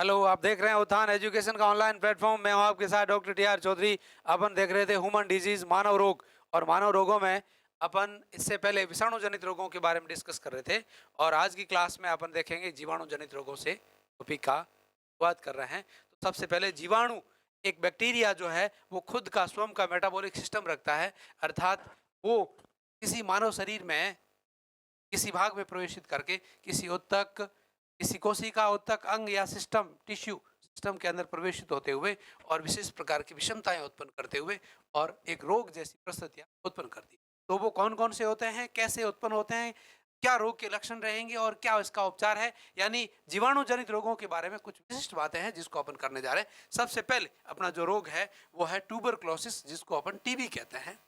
Hello, आप देख रहे हैं उत्थान एजुकेशन का ऑनलाइन प्लेटफॉर्म। मैं हूं आपके साथ डॉक्टर टी आर चौधरी। अपन देख रहे थे ह्यूमन डिजीज, मानव रोग। और मानव रोगों में अपन इससे पहले विषाणु जनित रोगों के बारे में डिस्कस कर रहे थे। और आज की क्लास में अपन देखेंगे जीवाणु जनित रोगों से टॉपिक का बात कर रहे हैं। तो सबसे पहले जीवाणु एक बैक्टीरिया जो है वो खुद का स्वयं का मेटाबॉलिक सिस्टम रखता है, अर्थात वो किसी मानव शरीर में किसी भाग में प्रवेशित करके किसी उत्तक, किसी कोशिका, उत्तक, अंग या सिस्टम, टिश्यू सिस्टम के अंदर प्रवेशित होते हुए और विशेष प्रकार की विषमताएं उत्पन्न करते हुए और एक रोग जैसी परिस्थितियां उत्पन्न करती है। तो वो कौन कौन से होते हैं, कैसे उत्पन्न होते हैं, क्या रोग के लक्षण रहेंगे और क्या इसका उपचार है, यानी जीवाणु जनित रोगों के बारे में कुछ विशिष्ट बातें हैं जिसको अपन करने जा रहे हैं। सबसे पहले अपना जो रोग है वो है ट्यूबरक्लोसिस, जिसको अपन टीबी कहते हैं।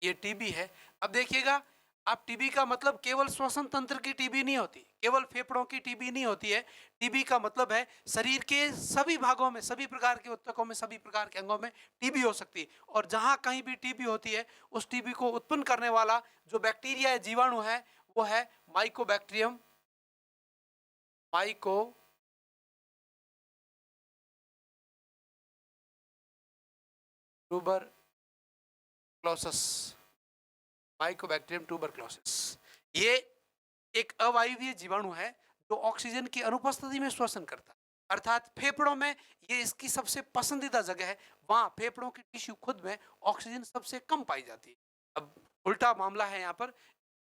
ये टीबी है। अब देखिएगा, आप टीबी का मतलब केवल श्वसन तंत्र की टीबी नहीं होती, केवल फेफड़ों की टीबी नहीं होती है। टीबी का मतलब है शरीर के सभी भागों में, सभी प्रकार के ऊतकों में, सभी प्रकार के अंगों में टीबी हो सकती है। और जहां कहीं भी टीबी होती है, उस टीबी को उत्पन्न करने वाला जो बैक्टीरिया है, जीवाणु है, वो है mycobacterium, myco tuberculosis, mycobacterium tuberculosis. ये एक अवायवीय जीवाणु है जो ऑक्सीजन की अनुपस्थिति में श्वसन करता है, अर्थात फेफड़ों में ये इसकी सबसे पसंदीदा जगह है। वहां फेफड़ों की टिश्यू खुद में ऑक्सीजन सबसे कम पाई जाती है। अब उल्टा मामला है यहाँ पर।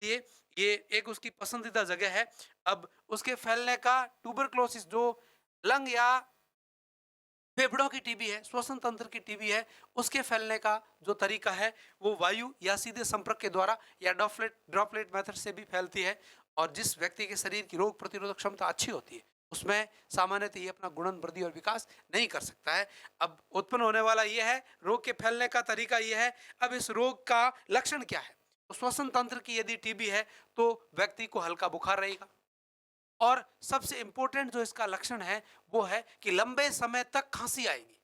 ये ये एक उसकी पसंदीदा जगह है। अब उसके फैलने का, ट्यूबरक्लोसिस जो लंग या फेफड़ों की टीबी है, श्वसन तंत्र की टीबी है, उसके फैलने का जो तरीका है वो वायु या सीधे संपर्क के द्वारा या ड्रॉपलेट मेथड से भी फैलती है। और जिस व्यक्ति के शरीर की रोग प्रतिरोधक क्षमता अच्छी होती है, उसमें सामान्यतः ये अपना गुणन, वृद्धि और विकास नहीं कर सकता है। अब उत्पन्न होने वाला ये है, रोग के फैलने का तरीका ये है। अब इस रोग का लक्षण क्या है? तो श्वसन तंत्र की यदि टीबी है तो व्यक्ति को हल्का बुखार रहेगा। और सबसे इंपॉर्टेंट जो इसका लक्षण है वो है कि लंबे समय तक खांसी आएगी।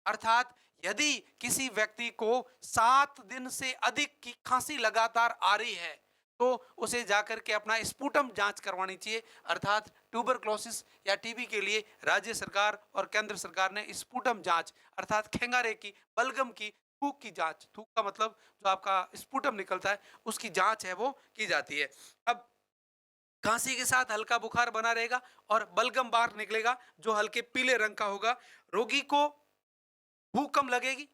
अर्थात यदि किसी व्यक्ति को 7 दिन से अधिक की खांसी लगातार आ रही है तो उसे जाकर के अपना स्पुटम जांच करवानी चाहिए। अर्थात ट्यूबरक्लोसिस या टीबी के लिए राज्य सरकार और केंद्र सरकार ने स्पुटम जांच, अर्थात खेंगारे की, बलगम की, थूक की जांच, थूक का मतलब जो आपका स्पुटम निकलता है उसकी जांच है वो की जाती है। अब खांसी के साथ हल्का बुखार बना रहेगा और बलगम बाहर निकलेगा जो हल्के पीले रंग का होगा। रोगी को भूख कम लगेगी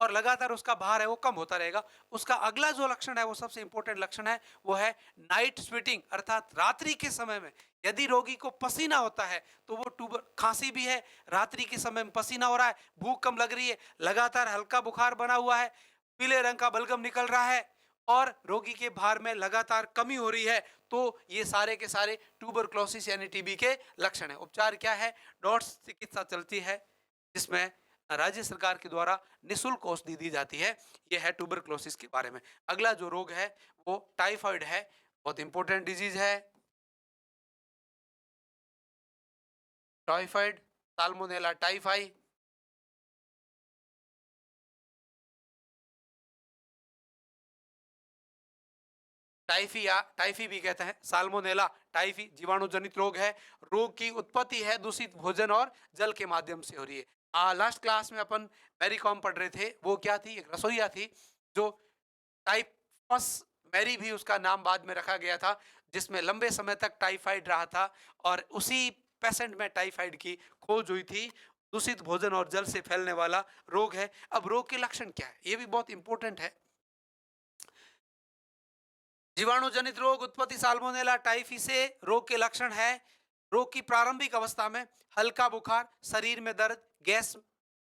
और लगातार उसका भार है वो कम होता रहेगा। उसका अगला जो लक्षण है, वो सबसे इंपॉर्टेंट लक्षण है, वो है नाइट स्वेटिंग, अर्थात रात्रि के समय में यदि रोगी को पसीना होता है तो वो ट्यूबर, खांसी भी है, रात्रि के समय में पसीना हो रहा है, भूख कम लग रही है, लगातार हल्का बुखार बना हुआ है, पीले रंग का बलगम निकल रहा है और रोगी के भार में लगातार कमी हो रही है, तो ये सारे के सारे ट्यूबरक्लोसिस यानी टीबी के लक्षण है। उपचार क्या है? डॉट्स चिकित्सा चलती है जिसमें राज्य सरकार के द्वारा निःशुल्क औषधि दी जाती है। यह है ट्यूबरक्लोसिस के बारे में। अगला जो रोग है वो टाइफाइड है, बहुत इंपॉर्टेंट डिजीज है। Typhoid, salmonella typhi. टाइफी या टाइफी भी कहते हैं। साल्मोनेला टाइफी जीवाणु जनित रोग है। रोग की उत्पत्ति है दूषित भोजन और जल के माध्यम से हो रही है। लास्ट क्लास में अपन मैरी कॉम पढ़ रहे थे, वो क्या थी? एक रसोईया थी जो टाइफस मैरी भी उसका नाम बाद में रखा गया था, जिसमें लंबे समय तक टाइफाइड रहा था और उसी पेशेंट में टाइफाइड की खोज हुई थी। दूषित भोजन और जल से फैलने वाला रोग है। अब रोग के लक्षण क्या है, ये भी बहुत इंपॉर्टेंट है। जीवाणु जनित रोग उत्पत्ति साल्मोनेला टाइफी से। रोग के लक्षण है, रोग की प्रारंभिक अवस्था में हल्का बुखार, शरीर में दर्द, गैस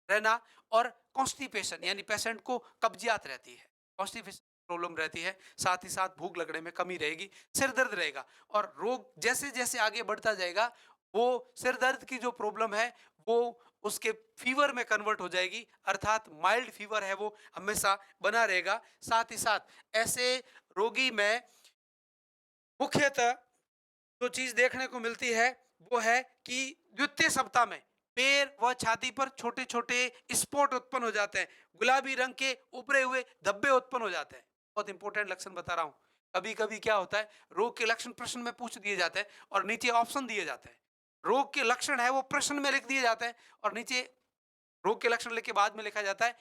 रहना और कॉन्स्टिपेशन, यानी पेशेंट को कब्जियत रहती है, कॉन्स्टिपेशन प्रॉब्लम रहती है। साथ ही साथ भूख लगने में कमी रहेगी, सिर दर्द रहेगा। और रोग जैसे जैसे आगे बढ़ता जाएगा वो सिर दर्द की जो प्रॉब्लम है वो उसके फीवर में कन्वर्ट हो जाएगी, अर्थात माइल्ड फीवर है वो हमेशा बना रहेगा। साथ ही साथ ऐसे रोगी में मुख्यतः जो चीज देखने को मिलती है वो है कि द्वितीय सप्ताह में पैर व छाती पर छोटे छोटे स्पॉट उत्पन्न हो जाते हैं, गुलाबी रंग के उभरे हुए धब्बे उत्पन्न हो जाते हैं। बहुत इंपॉर्टेंट लक्षण बता रहा हूं। कभी कभी क्या होता है, रोग के लक्षण प्रश्न में पूछ दिए जाते हैं और नीचे ऑप्शन दिए जाते हैं। रोग के लक्षण है वो प्रश्न में लिख दिए जाते हैं और नीचे रोग के लक्षण लिख के बाद में लिखा जाता है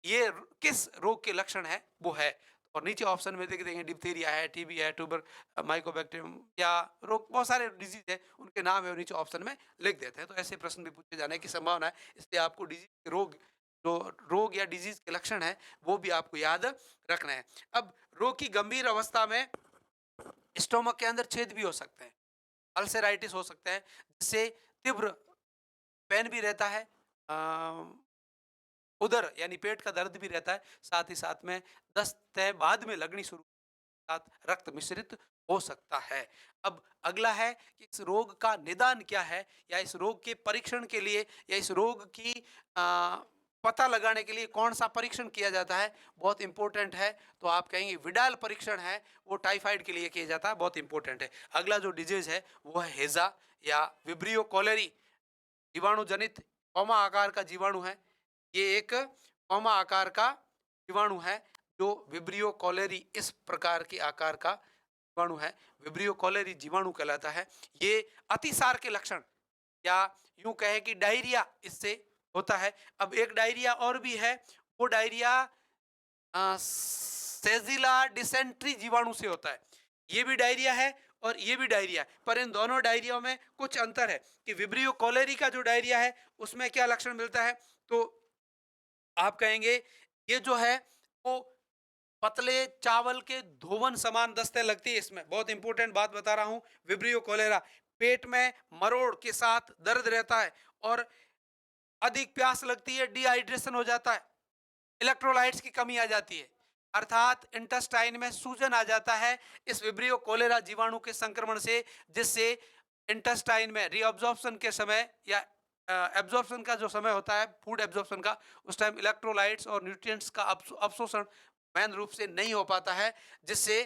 ये किस रोग के लक्षण है वो है। और नीचे ऑप्शन में देख देंगे डिप्थीरिया है, टीबी है, ट्यूबर माइकोबैक्टीरियम या रोग बहुत सारे डिजीज है उनके नाम है और नीचे ऑप्शन में लिख देते हैं। तो ऐसे प्रश्न भी पूछे जाने की संभावना है, इसलिए आपको डिजीज रोग जो रोग या डिजीज के लक्षण है वो भी आपको याद रखना है। अब रोग की गंभीर अवस्था में स्टोमक के अंदर छेद भी हो सकते हैं, अल्सराइटिस हो सकता है जिससे तीव्र पेन भी रहता है, उदर यानी पेट का दर्द भी रहता है, साथ ही साथ में दस्त है बाद में लगनी शुरू, साथ रक्त मिश्रित हो सकता है। अब अगला है कि इस रोग का निदान क्या है या इस रोग के परीक्षण के लिए या इस रोग की पता लगाने के लिए कौन सा परीक्षण किया जाता है, बहुत इंपॉर्टेंट है। तो आप कहेंगे विडाल परीक्षण है वो टाइफाइड के लिए किया जाता है, बहुत इंपॉर्टेंट है। अगला जो डिजीज है वो है हेजा या विब्रियो कॉलेरी, जीवाणु जनित कौमा आकार का जीवाणु है। ये एक कौमा आकार का जीवाणु है जो विब्रियो कॉलेरी इस प्रकार के आकार का जीवाणु है, विब्रियो कॉलेरी जीवाणु कहलाता है। ये अतिसार के लक्षण या यूं कहे कि डायरिया इससे होता है। अब एक डायरिया और भी है, वो डायरिया सेजिला डिसेंट्री जीवाणु से होता है। ये भी डायरिया है और ये भी डायरिया है, पर इन दोनों डायरिया में कुछ अंतर है कि विब्रियो कॉलेरी का जो डायरिया है उसमें क्या लक्षण मिलता है। तो आप कहेंगे ये जो है वो पतले चावल के धोवन समान दस्ते लगती है। इसमें बहुत इंपॉर्टेंट बात बता रहा हूं, विब्रियो कोलेरा पेट में मरोड़ के साथ दर्द रहता है और अधिक प्यास लगती है, डिहाइड्रेशन हो जाता है, इलेक्ट्रोलाइट्स की कमी आ जाती है, अर्थात इंटेस्टाइन में सूजन आ जाता है इस विब्रियो कोलेरा जीवाणु के संक्रमण से, जिससे इंटेस्टाइन में रीअब्जॉर्प्शन के समय या एब्जॉर्प्शन का जो समय होता है फूड एब्जॉर्प्शन का, उस टाइम इलेक्ट्रोलाइट्स और न्यूट्रिएंट्स का अवशोषण मैन रूप से नहीं हो पाता है, जिससे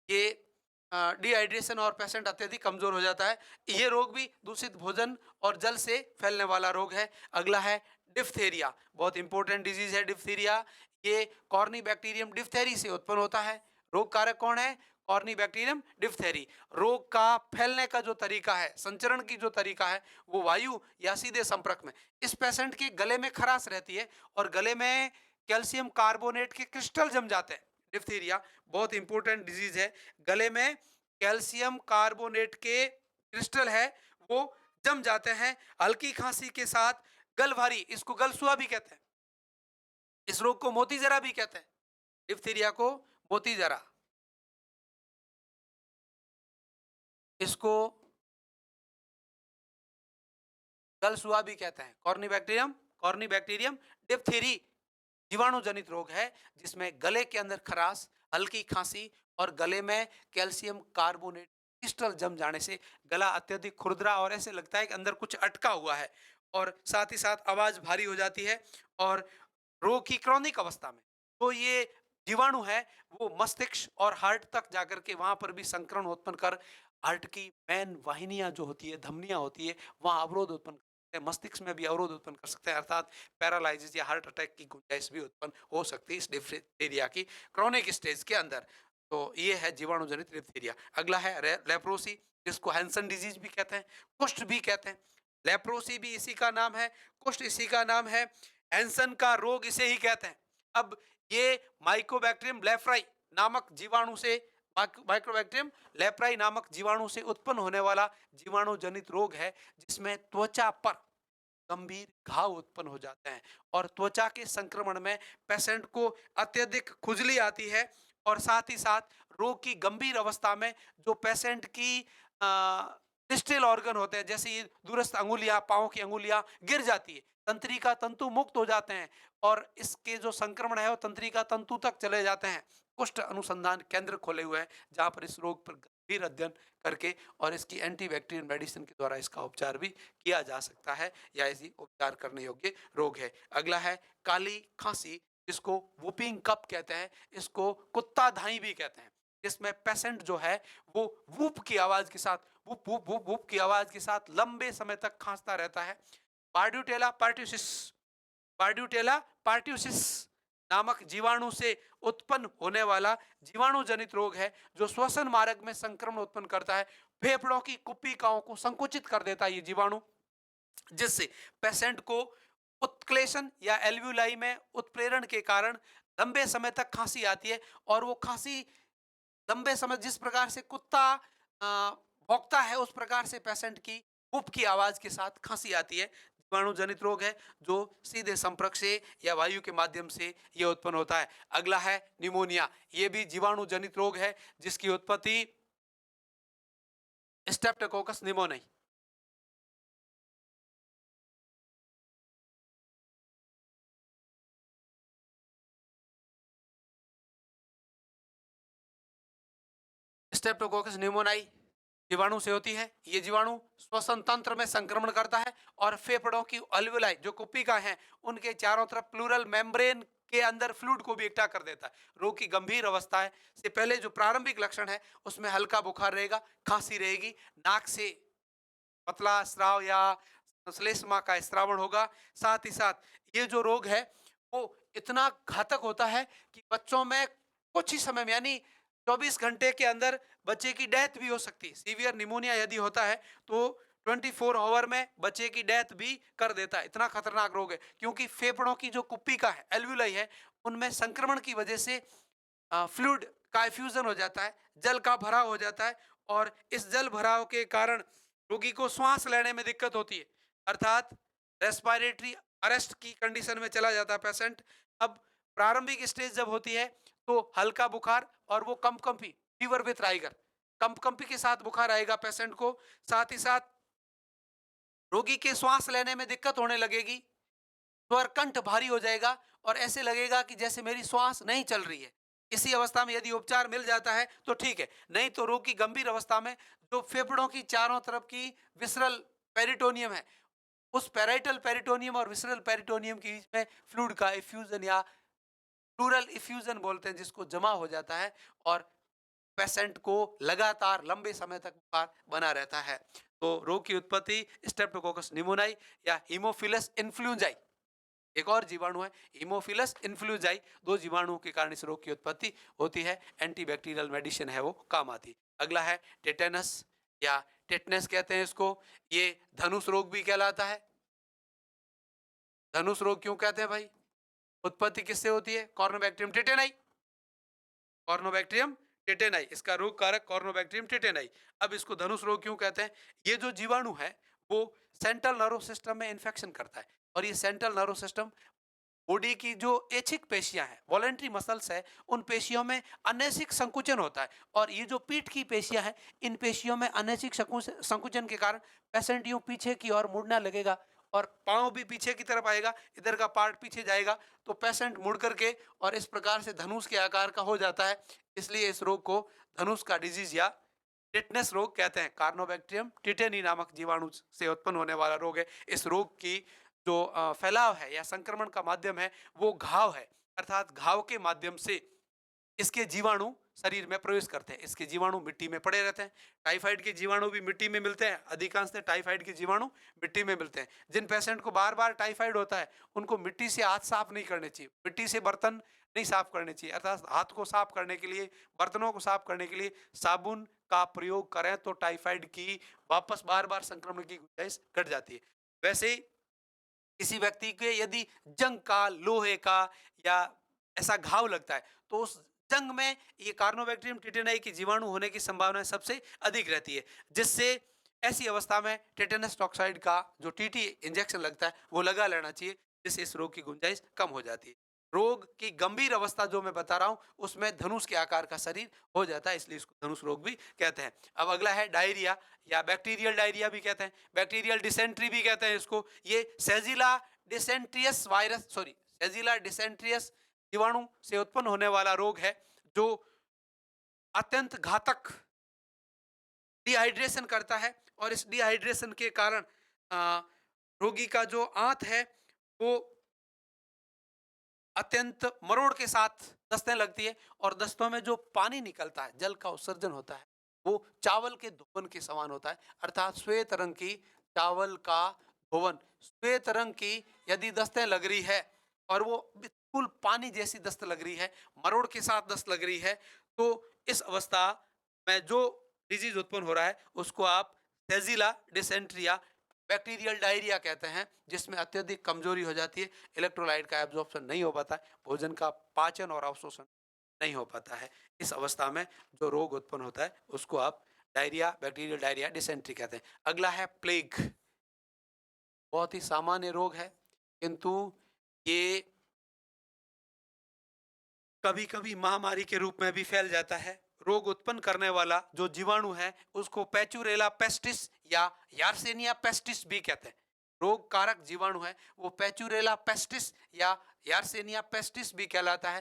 ये डिहाइड्रेशन और पेशेंट अत्यधिक कमजोर हो जाता है। ये रोग भी दूषित भोजन और जल से फैलने वाला रोग है। अगला है डिप्थेरिया, बहुत इंपॉर्टेंट डिजीज है डिप्थीरिया। ये कॉर्नी बैक्टीरियम डिप्थेरी से उत्पन्न होता है। रोग कारक कौन है? Corny bacterium diphtheriae. रोग का फैलने का जो तरीका है, संचरण की जो तरीका है, वो वायु या सीधे संपर्क में। इस पेशेंट के गले में खराश रहती है और गले में कैल्शियम कार्बोनेट के क्रिस्टल जम जाते हैं। डिप्थीरिया बहुत इंपॉर्टेंट डिजीज है। गले में कैल्शियम कार्बोनेट के क्रिस्टल है वो जम जाते हैं। हल्की खांसी के साथ गल भारी, इसको गलसुआ भी कहते हैं। इस रोग को मोती जरा भी कहते हैं। डिप्थीरिया को मोती जरा, इसको गलसुआ भी कहते हैं। कॉर्नी बैक्टीरियम डिप्थीरी जीवाणु जनित रोग है जिसमें गले के अंदर खराश, हल्की खांसी और गले में कैल्शियम कार्बोनेट क्रिस्टल जम जाने से गला अत्यधिक खुरदरा और ऐसे लगता है कि अंदर कुछ अटका हुआ है और साथ ही साथ आवाज भारी हो जाती है। और रोग की क्रॉनिक अवस्था में तो ये जीवाणु है वो मस्तिष्क और हार्ट तक जाकर के वहां पर भी संक्रमण उत्पन्न कर हार्ट की मेन वाहिनियां जो होती है, धमनियां होती है, वहां अवरोध उत्पन्न कर सकते हैं, मस्तिष्क में भी अवरोध उत्पन्न कर सकते हैं, अर्थात पैरालिसिस या हार्ट अटैक की गुंजाइश भी उत्पन्न हो सकती है इस डिप्थीरिया की क्रॉनिक स्टेज के अंदर। तो ये है जीवाणु जनित डिप्थीरिया। अगला है लेप्रोसी, जिसको हैंसन डिजीज भी कहते हैं, कुष्ठ भी कहते हैं। लेप्रोसी भी इसी का नाम है, कुष्ठ इसी का नाम है, हैंसन का रोग इसे ही कहते हैं। अब ये माइकोबैक्टीरियम लेप्राई नामक जीवाणु से, माइक्रोबैक्टीरियम लेप्राई नामक जीवाणु से उत्पन्न होने वाला जीवाणु जनित रोग है जिसमें त्वचा पर गंभीर घाव उत्पन्न हो जाते हैं और त्वचा के संक्रमण में पेशेंट को अत्यधिक खुजली आती है और साथ ही साथ रोग की गंभीर अवस्था में जो पेशेंट की डिस्टल ऑर्गन होते हैं, जैसे ये दूरस्थ अंगुलियां, पांव की अंगुलियां गिर जाती है, तंत्रिका तंतु मुक्त हो जाते हैं और इसके जो संक्रमण है वो तंत्रिका तंतु तक चले जाते हैं। कुष्ठ अनुसंधान केंद्र खोले हुए हैं जहां पर इस रोग पर गंभीर अध्ययन करके और इसकी एंटीबैक्टीरियल मेडिसिन के द्वारा इसका उपचार भी किया जा सकता है या इसी उपचार करने योग्य रोग है। अगला है काली खांसी, जिसको वुपिंग कप कहते हैं, इसको कुत्ता धाई भी कहते हैं, जिसमें पेशेंट जो है वो वूप की आवाज के साथ, वूप वूप वूप वूप की आवाज के साथ लंबे समय तक खांसता रहता है। बार्ड्यूटेला पार्ट्यूसिस, बार्ड्यूटेला पार्ट्यूसिस नामक जीवाणु से उत्पन्न होने वाला जीवाणु जनित रोग है, जो श्वसन मार्ग में संक्रमण उत्पन्न करता है। फेफड़ों की कुप्पिकाओं को संकुचित कर देता है ये जीवाणु, जिससे पेशेंट को उत्क्लेशन या एल्व्यूलाई में उत्प्रेरण के कारण लंबे समय तक खांसी आती है। और वो खांसी लंबे समय, जिस प्रकार से कुत्ता भौंकता है उस प्रकार से पेशेंट की पुप की आवाज के साथ खांसी आती है। जीवाणु जनित रोग है जो सीधे संपर्क से या वायु के माध्यम से ये उत्पन्न होता है। अगला है निमोनिया। ये भी जीवाणु जनित रोग है जिसकी उत्पत्ति स्ट्रेप्टोकोकस निमोनियाई। स्ट्रेप्टोकोकस निमोनियाई जीवाणु से होती है। ये जीवाणु श्वसन तंत्र में संक्रमण करता है और फेफड़ों की अल्वेलाई जो कुप्पिका है उनके चारों तरफ प्लूरल मेम्ब्रेन के अंदर फ्लूइड को भी इकट्ठा कर देता है। रोग की गंभीर अवस्था है से पहले जो प्रारंभिक लक्षण है उसमें हल्का बुखार रहेगा, खांसी रहेगी, नाक से पतला स्राव या श्लेष्मा का स्रावण होगा। साथ ही साथ ये जो रोग है वो इतना घातक होता है कि बच्चों में कुछ ही समय में, यानी 24 घंटे के अंदर बच्चे की डेथ भी हो सकती है। सीवियर निमोनिया यदि होता है तो 24 आवर में बच्चे की डेथ भी कर देता है। इतना खतरनाक रोग है क्योंकि फेफड़ों की जो कुप्पिका है, एल्वुलाई है, उनमें संक्रमण की वजह से फ्लूइड का एफ्यूजन हो जाता है, जल का भराव हो जाता है। और इस जल भराव के कारण रोगी को श्वास लेने में दिक्कत होती है, अर्थात रेस्पिरेटरी अरेस्ट की कंडीशन में चला जाता है पेशेंट। अब प्रारंभिक स्टेज जब होती है तो हल्का बुखार और वो कंपकंपी, फीवर विथ राइगर, कंपकंपी के साथ बुखार आएगा पेशेंट को। साथ ही साथ रोगी के श्वास लेने में दिक्कत होने लगेगी, स्वर कंठ भारी हो जाएगा और ऐसे लगेगा कि जैसे मेरी श्वास नहीं चल रही है। इसी अवस्था में यदि उपचार मिल जाता है तो ठीक है, नहीं तो रोग की गंभीर अवस्था में जो फेफड़ों की चारों तरफ की विसरल पेरिटोनियम है, उस पेराइटल पेरिटोनियम और विसरल पेरिटोनियम के बीच में फ्लूइड का इफ्यूजन या प्लूरल इफ्यूजन बोलते हैं, जिसको जमा हो जाता है और पेशेंट को लगातार लंबे समय तक बुखार बना रहता है। तो रोग की उत्पत्ति स्ट्रेप्टोकोकस निमोनियाई या हीमोफिलस इन्फ्लुएंजाई, एक और जीवाणु है हीमोफिलस इन्फ्लुएंजाई, दो जीवाणुओं के कारण इस रोग की उत्पत्ति होती है। एंटीबैक्टीरियल मेडिसिन है वो काम आती। अगला है टेटेनस या टेटनस कहते हैं इसको। ये धनुष रोग भी कहलाता है। धनुष रोग क्यों कहते हैं भाई? उत्पत्ति किससे होती है? कॉर्नोबैक्टीरियम टेटेनाई। कॉर्नोबैक्टीरियम टेटेनाई इसका रोग कारक कॉर्नोबैक्टीरियम टेटेनाई। अब इसको धनुष रोग क्यों कहते हैं? ये जो जीवाणु है वो सेंट्रल नर्व सिस्टम में इन्फेक्शन करता है और ये सेंट्रल नर्व सिस्टम बॉडी की जो ऐच्छिक पेशियां हैं, वॉलेंट्री मसल्स है, उन पेशियों में अनैच्छिक संकुचन होता है। और ये जो पीठ की पेशियां हैं, इन पेशियों में अनैच्छिक संकुचन के कारण पेशेंट यूं पीछे की ओर मुड़ना लगेगा और पांव भी पीछे की तरफ आएगा, इधर का पार्ट पीछे जाएगा तो पेशेंट मुड़ करके और इस प्रकार से धनुष के आकार का हो जाता है। इसलिए इस रोग को धनुष का डिजीज या टिटनेस रोग कहते हैं। कार्नोबैक्टीरियम टिटेनी नामक जीवाणु से उत्पन्न होने वाला रोग है। इस रोग की जो फैलाव है या संक्रमण का माध्यम है वो घाव है, अर्थात घाव के माध्यम से इसके जीवाणु शरीर में प्रवेश करते हैं। इसके जीवाणु मिट्टी में पड़े रहते हैं। टाइफाइड के जीवाणु भी मिट्टी में मिलते हैं, अधिकांश टाइफाइड के जीवाणु मिट्टी में मिलते हैं। जिन पेशेंट को बार बार टाइफाइड होता है उनको मिट्टी से हाथ साफ नहीं करने चाहिए, मिट्टी से बर्तन नहीं साफ करने चाहिए, अर्थात हाथ को साफ करने के लिए, बर्तनों को साफ करने के लिए साबुन का प्रयोग करें तो टाइफाइड की वापस बार बार संक्रमण की गुंजाइश घट जाती है। वैसे ही किसी व्यक्ति के यदि जंग का, लोहे का या ऐसा घाव लगता है तो उस जंग में ये कार्नोबैक्टीरियम टिटेनाई की जीवाणु होने की संभावना सबसे अधिक रहती है, जिससे ऐसी अवस्था में टेटेनस टॉक्साइड का जो टीटी इंजेक्शन लगता है वो लगा लेना चाहिए, जिससे इस रोग की गुंजाइश कम हो जाती है। रोग की गंभीर अवस्था जो मैं बता रहा हूं उसमें धनुष के आकार का शरीर हो जाता है, इसलिए इसको धनुष रोग भी कहते हैं। अब अगला है डायरिया या बैक्टीरियल डायरिया भी कहते हैं, बैक्टीरियल डिसेंट्री भी कहते हैं इसको। ये सेजिला डिसेंट्रियस वायरस, सॉरी, सेजिला डिसेंट्रियस जीवाणु से उत्पन्न होने वाला रोग है जो अत्यंत घातक डिहाइड्रेशन करता है। और इस डिहाइड्रेशन के कारण रोगी का जो आंत है वो अत्यंत मरोड़ के साथ दस्तें लगती है और दस्तों में जो पानी निकलता है, जल का उत्सर्जन होता है, वो चावल के धोवन के समान होता है, अर्थात श्वेत रंग की चावल का धोवन, श्वेत रंग की यदि दस्तें लग रही है और वो बिल्कुल पानी जैसी दस्त लग रही है, मरोड़ के साथ दस्त लग रही है, तो इस अवस्था में जो डिजीज उत्पन्न हो रहा है उसको आप सेजिला डिसेंट्रिया बैक्टीरियल डायरिया कहते हैं, जिसमें अत्यधिक कमजोरी हो जाती है, इलेक्ट्रोलाइट का एब्जॉर्प्शन नहीं हो पाता है, भोजन का पाचन और अवशोषण नहीं हो पाता है। इस अवस्था में जो रोग उत्पन्न होता है उसको आप डायरिया, बैक्टीरियल डायरिया, डिसेंट्री कहते हैं। अगला है प्लेग। बहुत ही सामान्य रोग है, किंतु ये कभी कभी महामारी के रूप में भी फैल जाता है। रोग उत्पन्न करने वाला जो जीवाणु है उसको पैचुरेला पेस्टिस या यार्सेनिया पेस्टिस भी कहते हैं। रोग कारक जीवाणु है वो पैचुरेला पेस्टिस या यार्सेनिया पेस्टिस भी कहलाता है।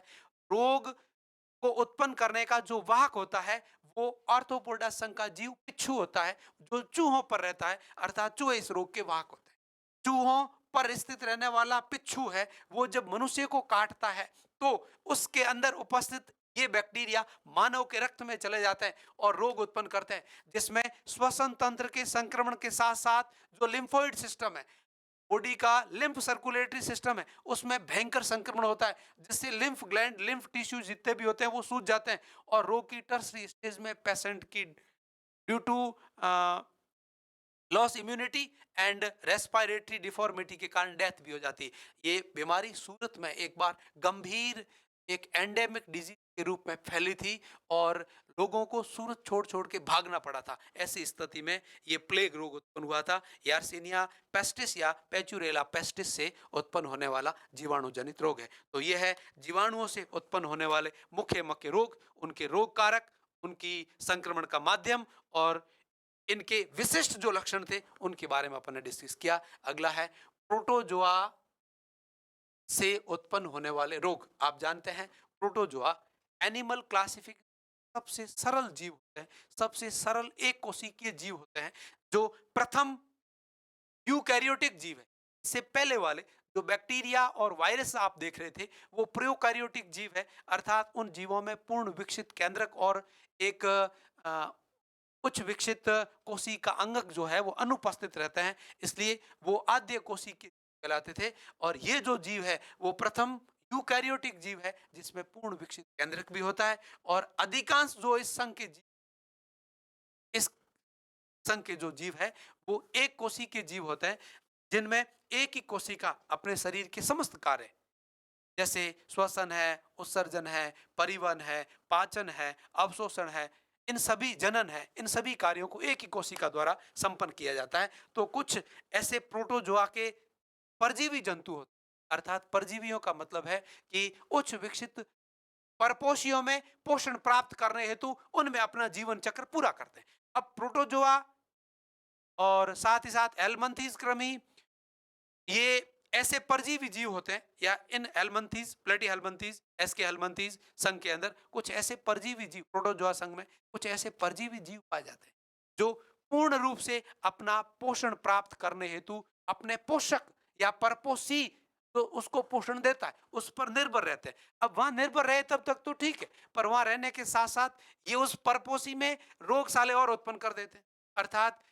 रोग को उत्पन्न करने का जो वाहक होता है वो आर्थ्रोपोडा संघ का जीव पिच्छू होता है, जो चूहों पर रहता है, अर्थात चूहे इस रोग के वाहक होते हैं। चूहों पर स्थित रहने वाला पिच्छू है, वो जब मनुष्य को काटता है तो उसके अंदर उपस्थित ये बैक्टीरिया मानव के रक्त में चले जाते हैं और रोग उत्पन्न करते हैं, जिसमें श्वसन तंत्र के संक्रमण के साथ साथ जो लिम्फोइड सिस्टम है, बॉडी का लिम्फ सर्कुलेटरी सिस्टम है, उसमें भयंकर संक्रमण होता है, जिससे लिम्फ ग्लैंड, लिम्फ टिश्यू जितने भी होते हैं वो सूज जाते हैं और रोग की टर्सरी स्टेज में पेशेंट की due to loss immunity and respiratory deformity के कारण डेथ भी हो जाती है। ये बीमारी सूरत में एक बार गंभीर एक एंडेमिक डिजीज के रूप में फैली थी और लोगों को सूरत छोड़ छोड़ के भागना पड़ा था। ऐसी स्थिति में ये प्लेग रोग उत्पन्न हुआ था। यार्सिनिया पेस्टिस या पैचुरेला पेस्टिस से उत्पन्न होने वाला जीवाणु जनित रोग है। तो ये है जीवाणुओं से उत्पन्न होने वाले मुख्य मुख्य रोग, उनके रोग कारक, उनकी संक्रमण का माध्यम और इनके विशिष्ट जो लक्षण थे उनके बारे में अपन ने डिस्कस किया। अगला है प्रोटोजोआ से उत्पन्न होने वाले रोग। आप जानते हैं प्रोटोजोआ एनिमल क्लासिफिकेशन सबसे सरल जीव होते हैं, सबसे सरल एक कोशिकीय जीव होते हैं, जो प्रथम यूकैरियोटिक जीव है। इससे पहले वाले जो बैक्टीरिया और वायरस आप देख रहे थे वो प्रोकैरियोटिक जीव है, अर्थात उन जीवों में पूर्ण विकसित केंद्रक और एक उच्च विकसित कोशिका अंगक जो है वो अनुपस्थित रहते हैं, इसलिए वो आद्य कोशिकीय कहलाते थे। और ये जो जीव है वो प्रथम यूकैरियोटिक जीव है जिसमें पूर्ण विकसित केंद्रक भी होता है। और अधिकांश जो इस संघ के जो जीव है वो एक कोशिकीय जीव होते हैं, जिनमें एक ही कोशिका अपने शरीर के समस्त कार्य जैसे श्वसन है, उत्सर्जन है, परिवहन है, पाचन है, अवशोषण है, इन सभी जनन है, इन सभी कार्यों को एक ही कोशिका द्वारा संपन्न किया जाता है। तो कुछ ऐसे प्रोटोजोआ के परजीवी जंतु होते हैं, अर्थात परजीवियों का मतलब है कि उच्च विकसित परपोषियों में पोषण प्राप्त करने हेतु उनमें अपना जीवन चक्र पूरा करते हैं। अब प्रोटोजोआ और साथ ही साथ एलमंथीज कृमि, ये ऐसे परजीवी जीव होते हैं, या इन हेलमंथीज, प्लेटी हेलमंथीज, एसके हेलमंथीज संघ के अंदर कुछ ऐसे परजीवी जीव, प्रोटोजोआ संघ में कुछ ऐसे परजीवी जीव पाए जाते हैं जो पूर्ण रूप से अपना पोषण प्राप्त करने हेतु अपने पोषक या परपोषी तो उसको पोषण देता है उस पर निर्भर रहते हैं। अब वहां निर्भर रहे तब तक तो ठीक है, पर वहां रहने के साथ साथ ये उस परपोषी में रोग साले और उत्पन्न कर देते हैं, अर्थात।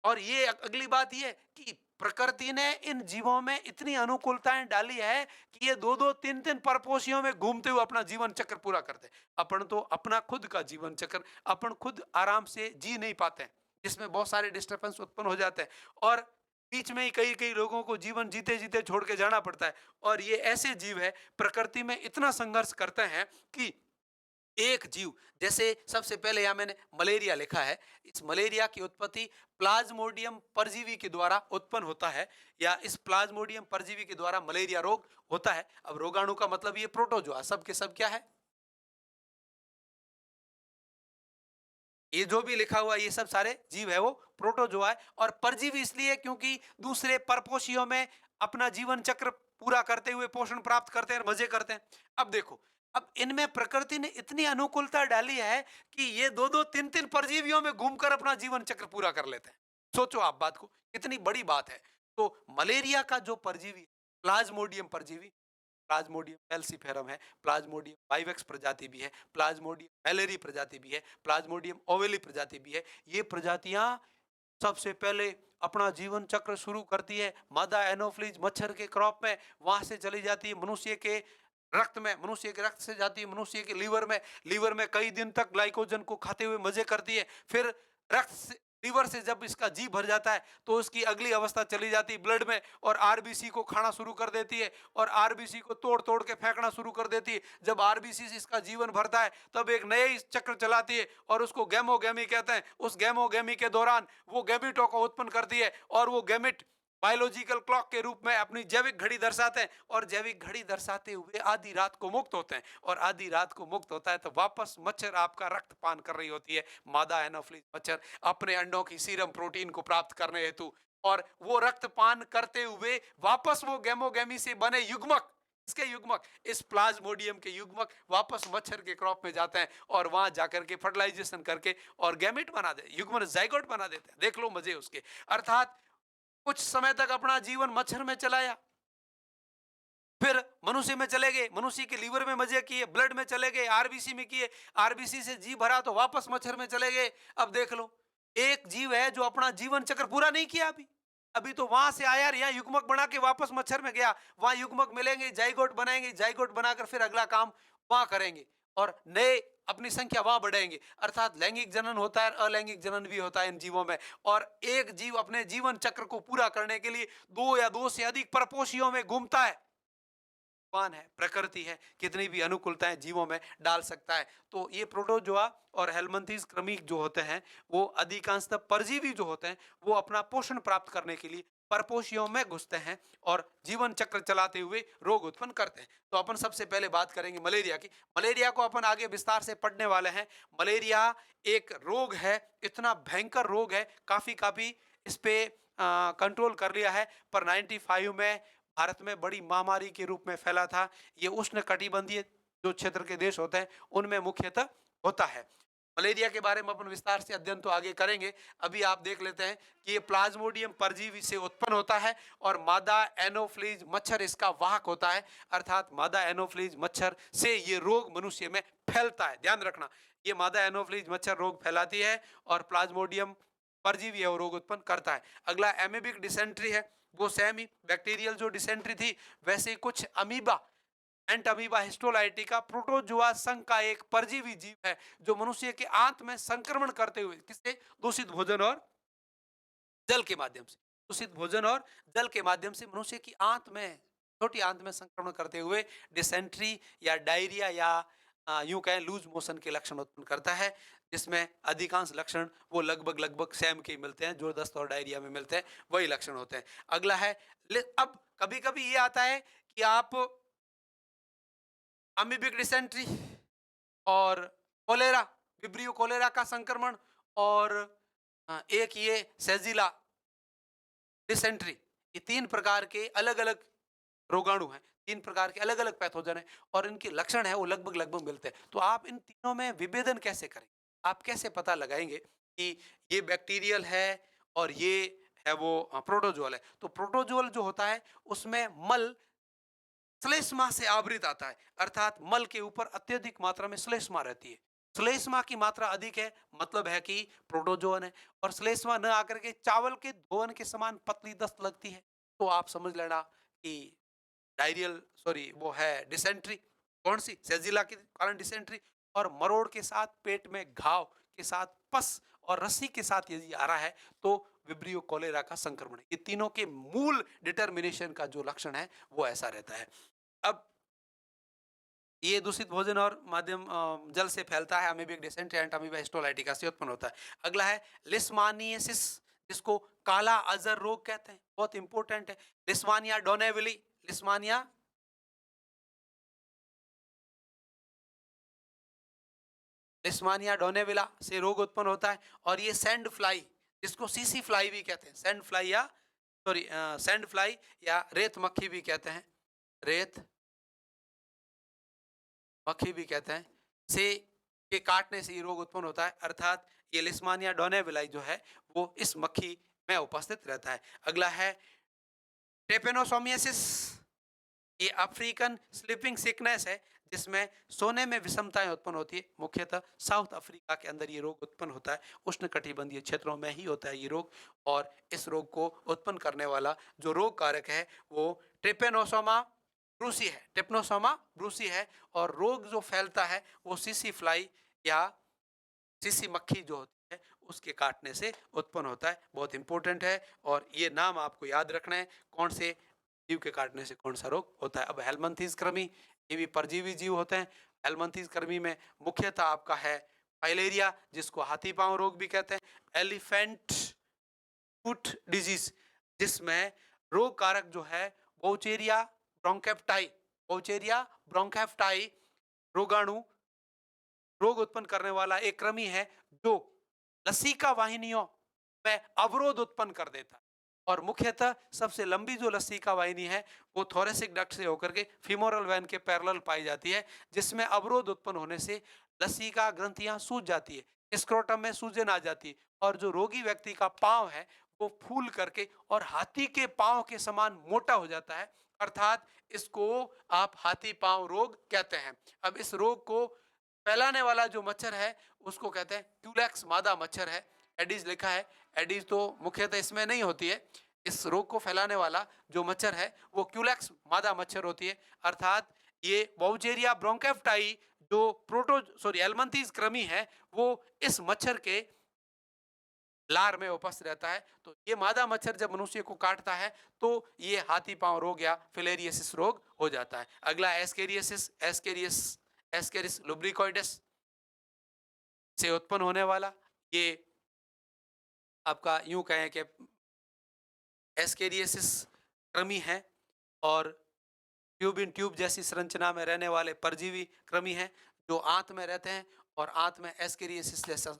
और ये अगली बात ये कि प्रकृति ने इन जीवों में इतनी अनुकूलताएं डाली है कि ये दो दो तीन तीन परपोषियों में घूमते हुए अपना जीवन चक्र पूरा करते हैं। अपन तो अपना खुद का जीवन चक्र अपन खुद आराम से जी नहीं पाते हैं, जिसमें बहुत सारे डिस्टर्बेंस उत्पन्न हो जाते हैं और बीच में ही कई कई लोगों को जीवन जीते जीते छोड़ के जाना पड़ता है। और ये ऐसे जीव है प्रकृति में इतना संघर्ष करते हैं कि एक जीव, जैसे सबसे पहले यहां मैंने मलेरिया लिखा है, इस मलेरिया की उत्पत्ति प्लाज्मोडियम परजीवी के द्वारा उत्पन्न होता है, या इस प्लाज्मोडियम परजीवी के द्वारा मलेरिया रोग होता है। अब रोगाणु का मतलब ये प्रोटोजोआ सब के सब क्या है, ये जो भी लिखा हुआ ये सब सारे जीव है वो प्रोटोजोआ है। और परजीवी इसलिए क्योंकि दूसरे परपोषियों में अपना जीवन चक्र पूरा करते हुए पोषण प्राप्त करते हैं, मजे करते हैं। अब देखो, अब इनमें प्रकृति ने इतनी अनुकूलता डाली है कि ये दो दो तीन तीन परजीवियों में घूमकर अपना जीवन चक्र पूरा कर लेते हैं। सोचो आप बात को, कितनी बड़ी बात है। तो मलेरिया का जो परजीवी प्लाज्मोडियम परजीवी, प्लाज्मोडियम फेल्सीफेरम है, प्लाज्मोडियम वाइवेक्स प्रजाति भी है, प्लाज्मोडियम मैलेरी प्रजाति भी है, प्लाज्मोडियम ओवेली प्रजाति भी है। ये प्रजातियां सबसे पहले अपना जीवन चक्र शुरू करती है मादा एनोफ्लीज मच्छर के क्रॉप में, वहां से चली जाती है मनुष्य के रक्त में, मनुष्य के रक्त से जाती है मनुष्य के लीवर में कई दिन तक ग्लाइकोजन को खाते हुए मजे करती है। फिर रक्त से लीवर से जब इसका जी भर जाता है तो उसकी अगली अवस्था चली जाती है ब्लड में और आरबीसी को खाना शुरू कर देती है और आरबीसी को तोड़ तोड़ के फेंकना शुरू कर देती है। जब आरबीसी से इसका जीवन भरता है तब एक नए चक्र चलाती है और उसको गैमोगैमी कहते हैं। उस गैमोगैमी के दौरान वो गैमिटों को उत्पन्न करती है और वो गैमिट बायोलॉजिकल क्लॉक के रूप में अपनी जैविक घड़ी दर्शाते हैं और जैविक घड़ी दर्शाते हुए आधी रात को मुक्त होते हैं और आधी रात को मुक्त होता है तो वापस मच्छर आपका रक्तपान कर रही होती है मादा एनोफ्लीज मच्छर अपने अंडों की सीरम प्रोटीन को प्राप्त करने हेतु। और वो रक्तपान करते हुए वापस वो गैमोगैमी से बने युग्मक, इसके युग्मक, इस प्लाज्मोडियम के युग्मक वापस मच्छर के क्रॉप में जाते हैं और वहां जाकर के फर्टिलाइजेशन करके और गैमेट बना दे, युग्म जाइगोट बना देते हैं। देख लो मजे उसके। अर्थात कुछ समय तक अपना जीवन मच्छर में चलाया, फिर मनुष्य में चले गए, मनुष्य के लीवर में मजे किए, ब्लड में चले गए, आरबीसी में किए, आरबीसी से जी भरा तो वापस मच्छर में चले गए। अब देख लो एक जीव है जो अपना जीवन चक्र पूरा नहीं किया अभी, अभी तो वहां से आया, यहाँ युग्मक बना के वापस मच्छर में गया, वहां युग्मक मिलेंगे, जाइगोट बनाएंगे, जाइगोट बनाकर फिर अगला काम वहां करेंगे और नए अपनी संख्या वहां बढ़ाएंगे। अर्थात लैंगिक जनन होता है, अलैंगिक जनन भी होता है इन जीवों में। और एक जीव अपने जीवन चक्र को पूरा करने के लिए दो या दो से अधिक परपोषियों में घूमता है। भगवान है, प्रकृति है, कितनी भी अनुकूलताएं जीवों में डाल सकता है। तो ये प्रोटोजोआ और हेलमिंथेस क्रमिक जो होते हैं वो अधिकांशतः परजीवी जो होते हैं वो अपना पोषण प्राप्त करने के लिए परपोषियों में घुसते हैं और जीवन चक्र चलाते हुए रोग उत्पन्न करते हैं। तो अपन सबसे पहले बात करेंगे मलेरिया की। मलेरिया को अपन आगे विस्तार से पढ़ने वाले हैं। मलेरिया एक रोग है, इतना भयंकर रोग है, काफी काफी इस पे कंट्रोल कर लिया है, पर 95 में भारत में बड़ी महामारी के रूप में फैला था। ये उष्ण कटिबंधीय जो क्षेत्र के देश होते हैं उनमें मुख्यतः होता है। मलेरिया के बारे में अपन विस्तार से अध्ययन तो आगे करेंगे। अभी आप देख लेते हैं कि ये प्लाज्मोडियम परजीवी से उत्पन्न होता है और मादा एनोफ्लीज मच्छर इसका वाहक होता है। अर्थात मादा एनोफ्लीज मच्छर से ये रोग मनुष्य में फैलता है। ध्यान रखना, ये मादा एनोफ्लीज मच्छर रोग फैलाती है और प्लाज्मोडियम परजीवी है वो रोग उत्पन्न करता है। अगला एमीबिक डिसेंट्री है, वो सेमी बैक्टीरियल जो डिसेंट्री थी वैसे कुछ अमीबा एंट अमीबा हिस्टोलाइटिका प्रोटोजोआ संघ का एक परजीवी जीव है जो मनुष्य के आंत में संक्रमण करते हुए, किससे, दूषित भोजन और जल के माध्यम से, दूषित भोजन और जल के माध्यम से मनुष्य की आंत में, छोटी आंत में संक्रमण करते हुए डिसेंट्री या डायरिया या यूं कहें लूज मोशन के लक्षण उत्पन्न करता है, जिसमें अधिकांश लक्षण वो लगभग लगभग सेम के मिलते हैं जो दस्त और डायरिया में मिलते हैं, वही लक्षण होते हैं। अगला है अब कभी कभी ये आता है कि आप अमीबिक डिसेंट्री और कोलेरा, विब्रियो कोलेरा का संक्रमण और एक ये सेजिला डिसेंट्री, ये तीन प्रकार के अलग अलग रोगाणु हैं, तीन प्रकार के अलग अलग पैथोजन हैं और इनके लक्षण है वो लगभग लगभग मिलते हैं। तो आप इन तीनों में विभेदन कैसे करेंगे, आप कैसे पता लगाएंगे कि ये बैक्टीरियल है और ये है वो प्रोटोजोल है। तो प्रोटोजोल जो होता है उसमें मल श्लेष्मा से आवृत आता है, अर्थात मल के ऊपर अत्यधिक मात्रा में श्लेष्मा रहती है। श्लेष्मा की मात्रा अधिक है मतलब है कि प्रोटोजोन है, और श्लेष्मा न आकर के चावल के धोवन के समान पतली दस्त लगती है तो आप समझ लेना कि डायरियल सॉरी वो है डिसेंट्री। कौन सी, सेजिला के कारण डिसेंट्री। और मरोड़ के साथ पेट में घाव के साथ पस और रस्सी के साथ यदि आ रहा है तो विब्रियो कोलेरा का संक्रमण है। ये तीनों के मूल डिटर्मिनेशन का जो लक्षण है वो ऐसा रहता है। अब ये दूषित भोजन और माध्यम जल से फैलता है, amoebic dysentery and amoeba histolytica से उत्पन्न होता है। अगला है लिस्मानियासिस, जिसको काला अजर रोग कहते हैं, बहुत इंपॉर्टेंट है। लिस्मानिया डोनेविली, लिस्मानिया लिस्मानिया डोनेविला से रोग उत्पन्न होता है। और ये सैंड फ्लाई, जिसको सीसी फ्लाई भी कहते हैं, सैंड फ्लाई या सॉरी सैंड फ्लाई या रेत मक्खी भी कहते हैं, रेत मक्खी भी कहते हैं, से के काटने से ये रोग उत्पन्न होता है। अर्थात ये लिस्मानिया डोनेविलाई जो है वो इस मक्खी में उपस्थित रहता है। अगला है ट्रेपेनोसोमियासिस, ये अफ्रीकन स्लीपिंग सिकनेस है जिसमें सोने में विषमताएं उत्पन्न होती है। मुख्यतः साउथ अफ्रीका के अंदर ये रोग उत्पन्न होता है, उष्णकटिबंधीय क्षेत्रों में ही होता है ये रोग। और इस रोग को उत्पन्न करने वाला जो रोग कारक है वो ट्रिपेनोसोमा ब्रूसी है, टिप्नोसोमा ब्रूसी है। और रोग जो फैलता है वो सीसी फ्लाई या सीसी मक्खी जो होती है उसके काटने से उत्पन्न होता है। बहुत इंपॉर्टेंट है और ये नाम आपको याद रखना है, कौन से जीव के काटने से कौन सा रोग होता है। अब हेलमंथीज कृमि, ये भी परजीवी जीव होते हैं। हेलमंथीज कृमि में मुख्यतः आपका है फाइलेरिया, जिसको हाथी पांव रोग भी कहते हैं, एलिफेंट फुट डिजीज, जिसमें रोग कारक जो है बोचेरिया ब्रोंकेप्टाई, बोचेरिया ब्रोंकेप्टाई रोगाणु रोग उत्पन्न करने वाला एक कृमि है जो लसिका वाहिनियों में अवरोध उत्पन्न कर देता है। और मुख्यतः सबसे लंबी जो लसिका वाहिनी है वो थोरेसिक डक्ट से होकर के फीमोरल वेन के पैरेलल पाई जाती है, जिसमें अवरोध उत्पन्न होने से लसिका ग्रंथियां सूज जाती है, स्क्रोटम में सूजन आ जाती है और जो रोगी व्यक्ति का पांव है वो फूल करके और हाथी के पांव के समान मोटा हो जाता है। अर्थात इसको आप हाथी पांव रोग कहते हैं। अब इस रोग को फैलाने वाला जो मच्छर है उसको कहते हैं क्यूलेक्स मादा मच्छर है। एडिस लिखा है, एडिस तो मुख्यतः इसमें नहीं होती है। इस रोग को फैलाने वाला जो मच्छर है वो क्यूलेक्स मादा मच्छर होती है। अर्थात ये बाउचेरिया ब्रोंकेफ्टाई जो एलमंथीज कृमि है वो इस मच्छर के लार में उपस्थित रहता है। तो ये मादा मच्छर जब मनुष्य को काटता है तो ये हाथी पांव रोग या फिलेरियसिस रोग हो जाता है। अगला एस्केरियसिस, एस्केरिस लुब्रिकोइडस से उत्पन्न होने वाला ये आपका यूं कहें कि एस्केरियसिस कृमि है और ट्यूबिन ट्यूब जैसी संरचना में रहने वाले परजीवी कृमि हैं जो आंत में रहते हैं और आंत में एस्केरियसिस जैसा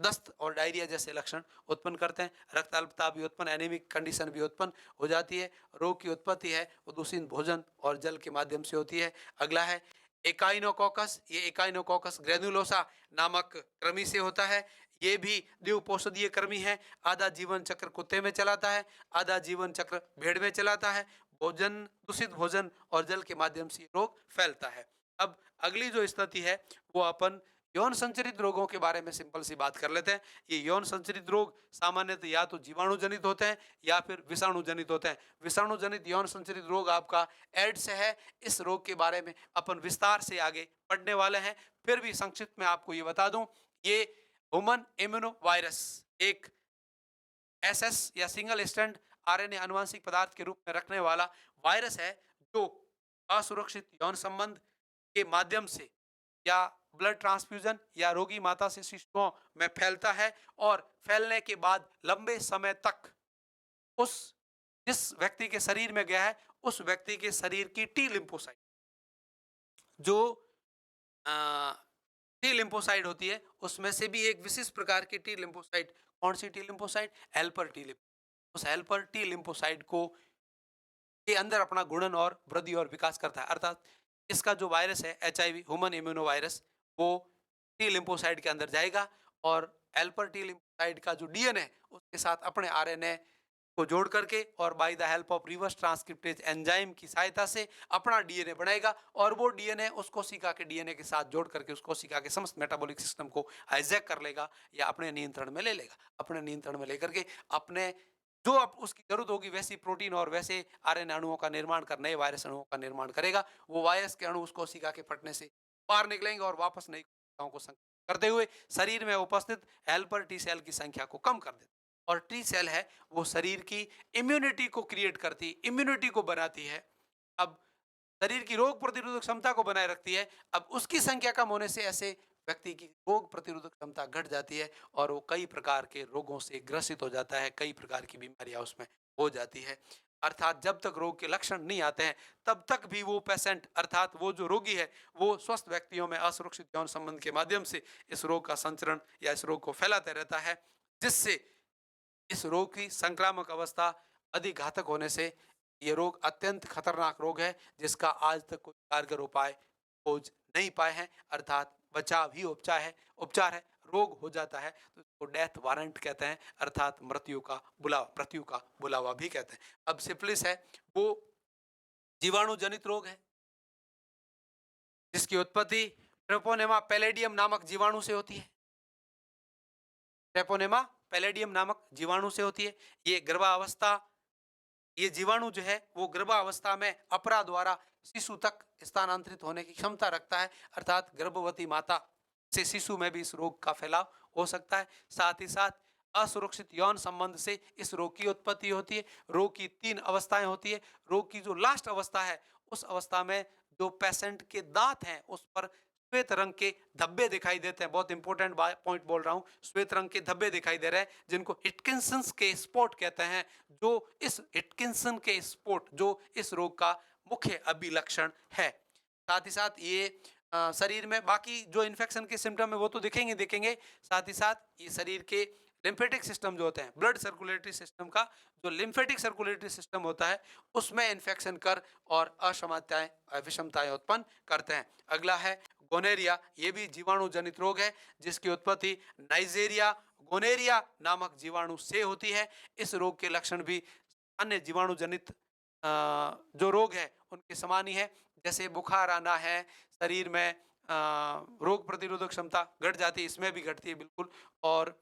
दस्त और डायरिया जैसे लक्षण उत्पन्न करते हैं। रक्त अल्पता भी उत्पन्न, एनीमिक कंडीशन भी उत्पन्न हो जाती है। रोग की उत्पत्ति है वो दूषित भोजन और जल के माध्यम से होती है। अगला है एकाइनोकोकस, ये एकाइनोकोकस ग्रेनुलोसा नामक कृमि से होता है। ये भी द्विपोषदीय कृमि है। आधा जीवन चक्र कुत्ते में चलाता है, आधा जीवन चक्र भेड़ में चलाता है। भोजन, दूषित भोजन और जल के माध्यम से रोग फैलता है। अब अगली जो स्थिति है वो अपन यौन संचरित रोगों के बारे में सिंपल सी बात कर लेते हैं। ये यौन संचरित रोग सामान्यतः या तो जीवाणु जनित होते हैं या फिर विषाणु जनित होते हैं। विषाणु जनित यौन संचरित रोग आपका एड्स है। इस रोग के बारे में अपन विस्तार से आगे पढ़ने वाले हैं। फिर भी संक्षिप्त में आपको ये बता दूं, ये ह्यूमन इम्यूनो वायरस एक एसएस या सिंगल स्ट्रैंड आरएनए अनुवांशिक पदार्थ के रूप में रखने वाला वायरस है जो असुरक्षित यौन संबंध के माध्यम से या ब्लड ट्रांसफ्यूजन या रोगी माता से शिशुओं में फैलता है और फैलने के बाद लंबे समय तक उस जिस व्यक्ति के शरीर में गया है उस व्यक्ति के शरीर की टी लिम्फोसाइट जो टी लिम्फोसाइट होती है उसमें से भी एक विशिष्ट प्रकार की टी लिम्फोसाइट, कौन सी T lymphocyte, helper T lymphocyte, उस हेल्पर टी लिम्फोसाइट को के अंदर अपना गुणन और वृद्धि और विकास करता है। अर्थात इसका जो वायरस है एचआईवी ह्यूमन इम्यूनो वायरस वो टी लिम्फोसाइट के अंदर जाएगा और हेल्पर टी लिम्फोसाइट का जो डीएनए है उसके साथ अपने आरएनए को जोड़ करके और by the help of reverse transcriptase enzyme की सहायता से अपना डीएनए बनाएगा और वो डीएनए उस कोशिका के डीएनए के साथ जोड़ करके उस कोशिका के समस्त मेटाबॉलिक सिस्टम को हाईजैक कर लेगा या अपने नियंत्रण में ले लेगा। अपने नियंत्रण में लेकर के अपने जो अब उसकी जरूरत होगी वैसी प्रोटीन और वैसे आरएनए अणुओं का निर्माण कर नए वायरस अणुओं का निर्माण करेगा। वो वायरस के अणु उस कोशिका के फटने से बाहर निकलेंगे और वापस नई कोशिकाओं को संक्रमित करते हुए शरीर में उपस्थित हेल्पर टी सेल की संख्या को कम कर देते। और टी सेल है वो शरीर की इम्यूनिटी को क्रिएट करती है, इम्यूनिटी को बनाती है। अब शरीर की रोग प्रतिरोधक क्षमता को बनाए रखती है। अब उसकी संख्या कम होने से ऐसे व्यक्ति की रोग प्रतिरोधक क्षमता घट जाती है और वो कई प्रकार के रोगों से ग्रसित हो जाता है, कई प्रकार की बीमारियां उसमें हो जाती है। अर्थात जब तक रोग के लक्षण नहीं आते हैं तब तक भी वो पेशेंट अर्थात वो जो रोगी है वो स्वस्थ व्यक्तियों में असुरक्षित यौन संबंध के माध्यम से इस रोग का संचरण या इस रोग को फैलाते रहता है, जिससे इस रोग की संक्रामक अवस्था अधिक घातक होने से ये रोग अत्यंत खतरनाक रोग है जिसका आज तक कोई कारगर उपाय खोज नहीं पाए हैं। अर्थात बचाव ही उपचार है। रोग हो जाता है तो इसको डेथ वारंट कहते हैं, अर्थात मृत्यु का बुलावा भी कहते हैं। अब सिफिलिस है वो जीवाणु जनित रोग है। जिसकी उत्पत्ति ट्रेपोनेमा पैलेडियम नामक जीवाणु से होती है। ट्रेपोनेमा पैलेडियम नामक जीवाणु से होती है। ये गर्भावस्था, ये जीवाणु जो है वो गर्भावस्था में अपरा द्वारा शिशु तक स्थानांतरित होने की क्षमता रखता है, अर्थात गर्भवती माता से शिशु में भी इस रोग का फैलाव हो सकता है। साथ ही साथ असुरक्षित यौन संबंध से इस रोग की उत्पत्ति होती है। रोग की 3 अवस्थाएं होती है। रोग की जो लास्ट अवस्था है, उस अवस्था में जो पेशेंट के दांत हैं उस पर श्वेत रंग के धब्बे दिखाई देते हैं। बहुत इंपॉर्टेंट पॉइंट बोल रहा हूं, श्वेत रंग के धब्बे दिखाई दे रहे हैं, जिनको हिटकिंसंस के स्पॉट कहते हैं। जो इस हिटकिंसन के स्पॉट जो इस रोग का मुख्य अभिलक्षण है। साथ ही साथ ये शरीर में बाकी जो इन्फेक्शन के सिम्टम है वो तो दिखेंगे दिखेंगे, साथ ही साथ ये शरीर के लिम्फेटिक सिस्टम जो होते हैं, ब्लड सर्कुलेटरी सिस्टम का जो लिम्फेटिक सर्कुलेटरी सिस्टम होता है, उसमें इन्फेक्शन कर और असमताएं विषमताएं उत्पन्न करते हैं। अगला है गोनेरिया। ये भी जीवाणु जनित रोग है, जिसकी उत्पत्ति नाइजेरिया गोनेरिया नामक जीवाणु से होती है। इस रोग के लक्षण भी अन्य जीवाणु जनित जो रोग है उनके समान ही है। जैसे बुखार आना है, शरीर में रोग प्रतिरोधक क्षमता घट जाती है, इसमें भी घटती है बिल्कुल। और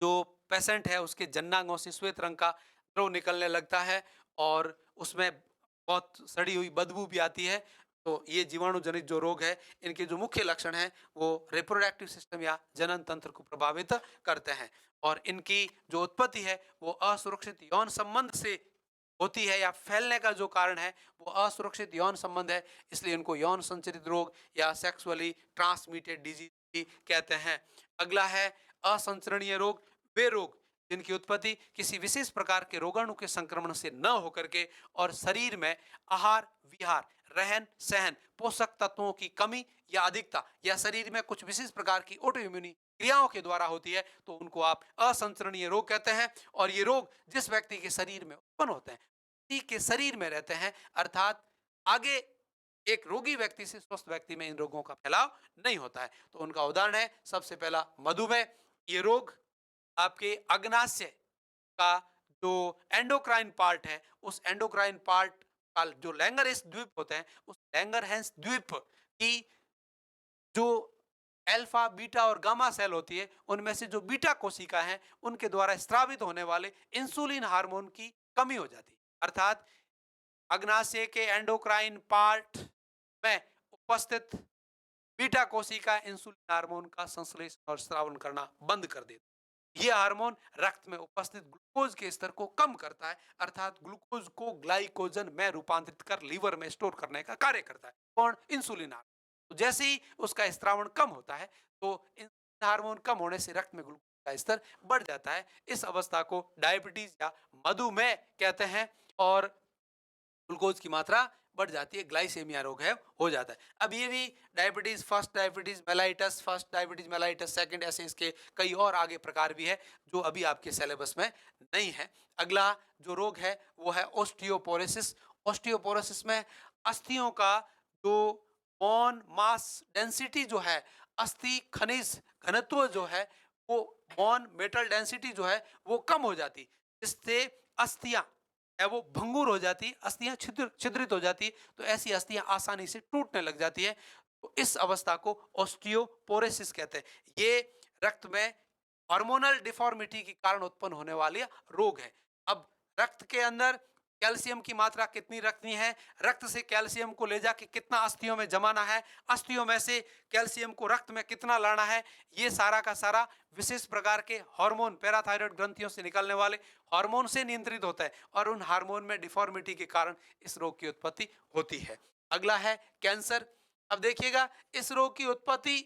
जो पेशेंट है उसके जन्नांगों से श्वेत रंग का द्रव निकलने लगता है और उसमें बहुत सड़ी हुई बदबू भी आती है। तो ये जीवाणु जनित जो रोग है, इनके जो मुख्य लक्षण हैं वो रिप्रोडक्टिव सिस्टम या जनन तंत्र को प्रभावित करते हैं। और इनकी जो उत्पत्ति है वो असुरक्षित यौन संबंध से होती है, या फैलने का जो कारण है वो असुरक्षित यौन संबंध है, इसलिए इनको यौन संचरित रोग या सेक्सुअली ट्रांसमिटेड डिजीज भी कहते हैं। अगला है असंचरणीय रोग। वे रोग जिनकी उत्पत्ति किसी विशेष प्रकार के रोगाणु के संक्रमण से न होकर के और शरीर में आहार विहार रहन सहन पोषक तत्वों की कमी या अधिकता या शरीर में कुछ विशेष प्रकार की ऑटोइम्यूनी क्रियाओं के द्वारा होती है, तो उनको आप असंचरणीय रोग कहते हैं। और ये रोग जिस व्यक्ति के शरीर में उत्पन्न होते हैं, व्यक्ति के शरीर में रहते हैं, अर्थात आगे एक रोगी व्यक्ति से स्वस्थ व्यक्ति में इन रोगों का फैलाव नहीं होता है। तो उनका उदाहरण है सबसे पहला मधुमेह। ये रोग आपके अग्नाशय का जो एंडोक्राइन पार्ट है, उस एंडोक्राइन पार्ट का जो लैंगरहंस द्वीप होते हैं, उस लैंगरहंस द्वीप की जो अल्फा बीटा और गामा सेल होती है, उनमें से जो बीटा कोशिका है उनके द्वारा स्रावित होने वाले इंसुलिन हार्मोन की कमी हो जाती है। अर्थात अग्नाशय के एंडोक्राइन पार्ट में उपस्थित बीटा कोशिका इंसुलिन हार्मोन का संश्लेषण और स्रावन करना बंद कर देती है। यह हार्मोन रक्त में उपस्थित ग्लूकोज के स्तर को कम करता है, अर्थात ग्लूकोज को ग्लाइकोजन में रूपांतरित कर लीवर में स्टोर करने का कार्य करता है। कौन? Insulin hormone. तो जैसे ही उसका स्त्रावण कम होता है, तो इंसुलिन हार्मोन कम होने से रक्त में ग्लूकोज का स्तर बढ़ जाता है। इस अवस्था को डायबिटीज या मधुमेह कहते हैं और ग्लूकोज की मात्रा बढ़ जाती है, ग्लाइसेमिया रोग है हो जाता है। अब ये भी diabetes first, diabetes mellitus first, diabetes mellitus second, ऐसे इसके कई और आगे प्रकार भी है जो अभी आपके सिलेबस में नहीं है। अगला जो रोग है वो है ऑस्टियोपोरोसिस। ऑस्टियोपोरोसिस में अस्थियों का जो बोन मास डेंसिटी जो है, अस्थि खनिज घनत्व जो है, वो बोन मेटल डेंसिटी जो है वो कम हो जाती, जिससे अस्थियां है वो भंगुर हो जाती, अस्थियां छिद्रित हो जाती। तो ऐसी अस्थियां आसानी से टूटने लग जाती है। तो इस अवस्था को ऑस्टियोपोरोसिस कहते हैं। ये रक्त में हार्मोनल डिफॉर्मिटी के कारण उत्पन्न होने वाले रोग है। अब रक्त के अंदर कैल्शियम की मात्रा कितनी रखनी है, रक्त से कैल्शियम को ले जाके कितना अस्थियों में जमाना है, अस्थियों में से कैल्शियम को रक्त में कितना लाना है, ये सारा का सारा विशेष प्रकार के हार्मोन पैराथायराइड ग्रंथियों से निकलने वाले हार्मोन से नियंत्रित होता है और उन हार्मोन में डिफॉर्मिटी के कारण इस रोग की उत्पत्ति होती है। अगला है कैंसर। अब देखिएगा, इस रोग की उत्पत्ति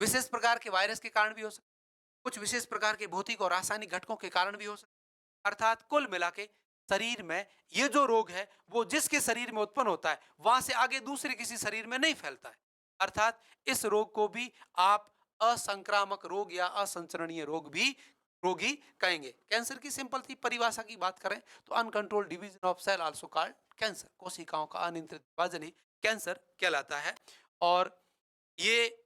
विशेष प्रकार के वायरस के कारण भी हो सकती है, कुछ विशेष प्रकार के भौतिक और रासायनिक घटकों के कारण भी हो सकती है। अर्थात कुल मिला के शरीर में ये जो रोग है वो जिसके शरीर में उत्पन्न होता है वहां से आगे दूसरे किसी शरीर में नहीं फैलता है। अर्थात इस रोग को भी आप असंक्रामक रोग या असंचरणीय रोग भी रोगी कहेंगे। कैंसर की सिंपल सी परिभाषा की बात करें तो uncontrolled division of cell also called cancer, कोशिकाओं का अनियंत्रित विभाजन ही कैंसर कहलाता है। और ये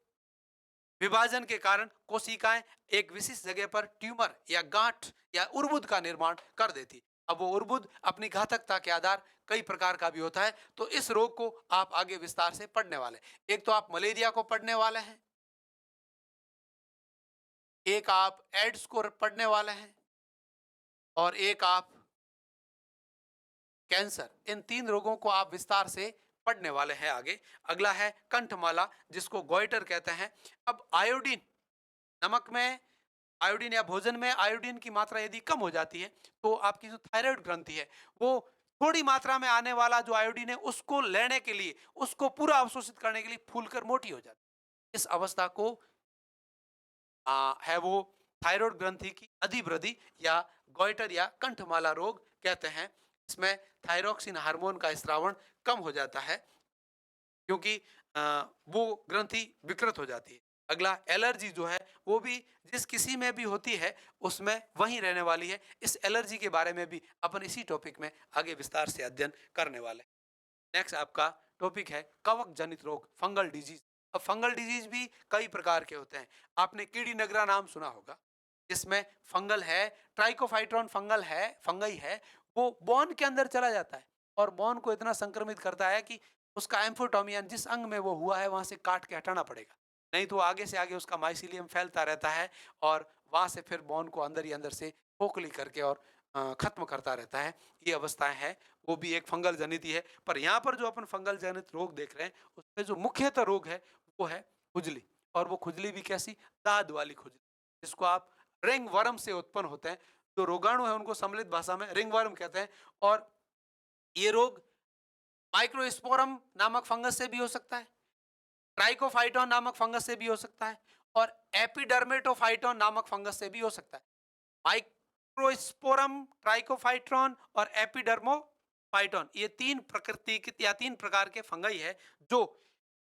विभाजन के कारण कोशिकाएं एक विशिष्ट जगह पर ट्यूमर या गांठ या उर्बुद का निर्माण कर देती। अब वो अर्बुद अपनी घातकता के आधार कई प्रकार का भी होता है, तो इस रोग को आप आगे विस्तार से पढ़ने वाले हैं। एक तो आप मलेरिया को पढ़ने वाले हैं, एक आप एड्स को पढ़ने वाले हैं, और एक आप कैंसर। इन तीन रोगों को आप विस्तार से पढ़ने वाले हैं आगे। अगला है कंठमाला, जिसको गोइटर कहते हैं। अब आयोडीन, नमक में आयोडीन या भोजन में आयोडीन की मात्रा यदि कम हो जाती है, तो आपकी जो थायराइड ग्रंथि है, वो थोड़ी मात्रा में आने वाला जो आयोडीन है उसको लेने के लिए, उसको पूरा अवशोषित करने के लिए फूलकर मोटी हो जाती है। इस अवस्था को है वो थायराइड ग्रंथि की अधिवृद्धि या गोइटर या कंठमाला रोग कहते हैं। इसमें थायरोक्सिन हार्मोन का स्रावण कम हो जाता है, क्योंकि वो ग्रंथि विकृत हो जाती है। अगला एलर्जी जो है, वो भी जिस किसी में भी होती है उसमें वहीं रहने वाली है। इस एलर्जी के बारे में भी अपन इसी टॉपिक में आगे विस्तार से अध्ययन करने वाले हैं। नेक्स्ट आपका टॉपिक है कवक जनित रोग, फंगल डिजीज। अब फंगल डिजीज भी कई प्रकार के होते हैं। आपने कीड़ी नगरा नाम सुना होगा, जिसमें फंगल है, ट्राइकोफाइट्रॉन फंगल है, फंगई है। वो बोन के अंदर चला जाता है और बोन को इतना संक्रमित करता है कि उसका एम्फोटोमियन, जिस अंग में वो हुआ है वहां से काट के हटाना पड़ेगा, नहीं तो आगे से आगे उसका माइसिलियम फैलता रहता है और वहां से फिर बोन को अंदर ही अंदर से खोखली करके और खत्म करता रहता है। ये अवस्थाएं हैं, वो भी एक फंगल जनित ही है। पर यहाँ पर जो अपन फंगल जनित रोग देख रहे हैं, उसमें जो मुख्यतः रोग है वो है खुजली। और वो खुजली भी कैसी? दाद वाली खुजली, जिसको आप रिंग वर्म से उत्पन्न होते हैं। जो रोगाणु है उनको सम्मिलित भाषा में रिंग वर्म कहते हैं। और ये रोग माइक्रोस्पोरम नामक फंगस से भी हो सकता है, ट्राइकोफाइटोन नामक फंगस से भी हो सकता है, और एपिडर्मेटोफाइटोन नामक फंगस से भी हो सकता है। माइक्रोस्पोरम, ट्राइकोफाइट्रॉन और एपिडर्मोफाइटोन, ये तीन प्रकृति के या तीन प्रकार के फंगई है जो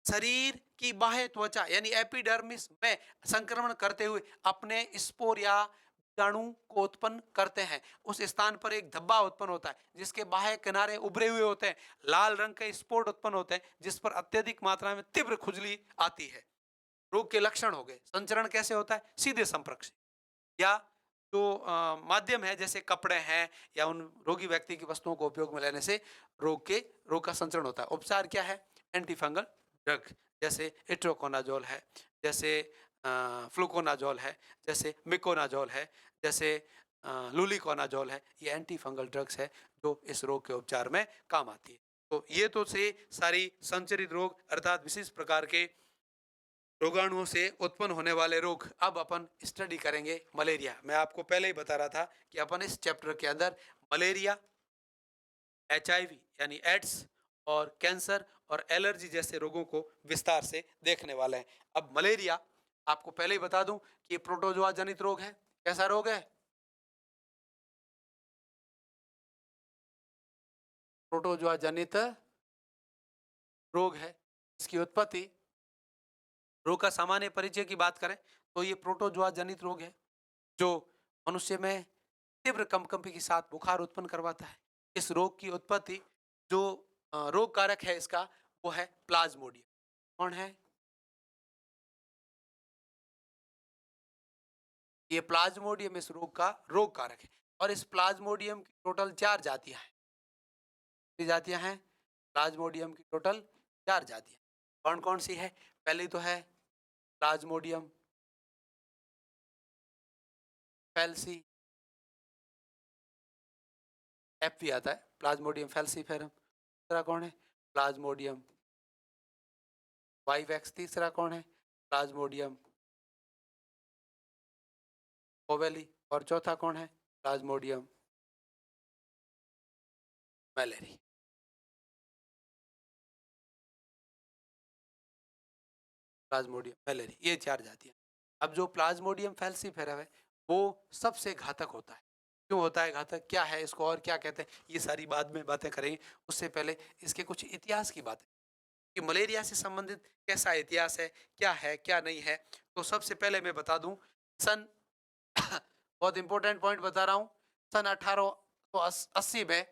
शरीर की बाह्य त्वचा यानी एपिडर्मिस में संक्रमण करते हुए अपने स्पोर या कीटाणु को उत्पन्न करते हैं। उस स्थान पर एक धब्बा उत्पन्न होता है जिसके बाह्य किनारे उभरे हुए होते हैं, लाल रंग के स्पोर उत्पन्न होते हैं, जिस पर अत्यधिक मात्रा में तीव्र खुजली आती है। रोग के लक्षण हो गए। संचरण कैसे होता है? सीधे संपर्क से, या जो माध्यम है जैसे कपड़े हैं या उन रोगी व्यक्ति की वस्तुओं को उपयोग में लेने से रोग का संचरण होता है। उपचार क्या है? एंटी फंगल ड्रग, जैसे इट्रोकोनाजोल है, जैसे फ्लूकोनाजोल है, जैसे मिकोनाजोल है, जैसे लूलिकोनाजोल है। ये एंटी फंगल ड्रग्स है जो इस रोग के उपचार में काम आती है। तो ये तो से सारी संचरित रोग अर्थात विशेष प्रकार के रोगाणुओं से उत्पन्न होने वाले रोग। अब अपन स्टडी करेंगे मलेरिया। मैं आपको पहले ही बता रहा था कि अपन इस चैप्टर के अंदर मलेरिया, एचआईवी यानी एड्स, और कैंसर और एलर्जी जैसे रोगों को विस्तार से देखने वाले हैं। अब मलेरिया आपको पहले ही बता दूं कि ये प्रोटोजोआ जनित रोग है। कैसा रोग है? प्रोटोजोआ जनित रोग है। इसकी उत्पत्ति, रोग का सामान्य परिचय की बात करें तो ये प्रोटोजोआ जनित रोग है जो मनुष्य में तीव्र कंपकंपी के साथ बुखार उत्पन्न करवाता है। इस रोग की उत्पत्ति, जो रोग कारक है इसका, वो है प्लाज्मोडियम। कौन है? ये प्लाज्मोडियम इस रोग का रोग कारक है। और इस प्लाज्मोडियम की टोटल 4 जातियां हैं। कितनी जातियां हैं? प्लाज्मोडियम की टोटल 4 जातियां। कौन कौन सी है? पहली तो है प्लाज्मोडियम फेल्सी, एफ भी आता है, प्लाज्मोडियम फेल्सीफेरम। दूसरा कौन है? Plasmodium vivax. तीसरा कौन है? प्लाज्मोडियम ओवेली। और चौथा कौन है? प्लाज्मोडियम मैलेरी। प्लाज्मोडियम मैलेरी, ये 4 जातियां। अब जो प्लाज्मोडियम फेल्सीफेरम है वो सबसे घातक होता है। क्यों होता है घातक? क्या है इसको और क्या कहते हैं, ये सारी बाद में बातें करेंगे। उससे पहले इसके कुछ इतिहास की बातें कि मलेरिया से संबंधित कैसा इतिहास है क्या नहीं है। तो सबसे पहले मैं बता दूं, सन बहुत इंपॉर्टेंट पॉइंट बता रहा हूं। सन 1880 में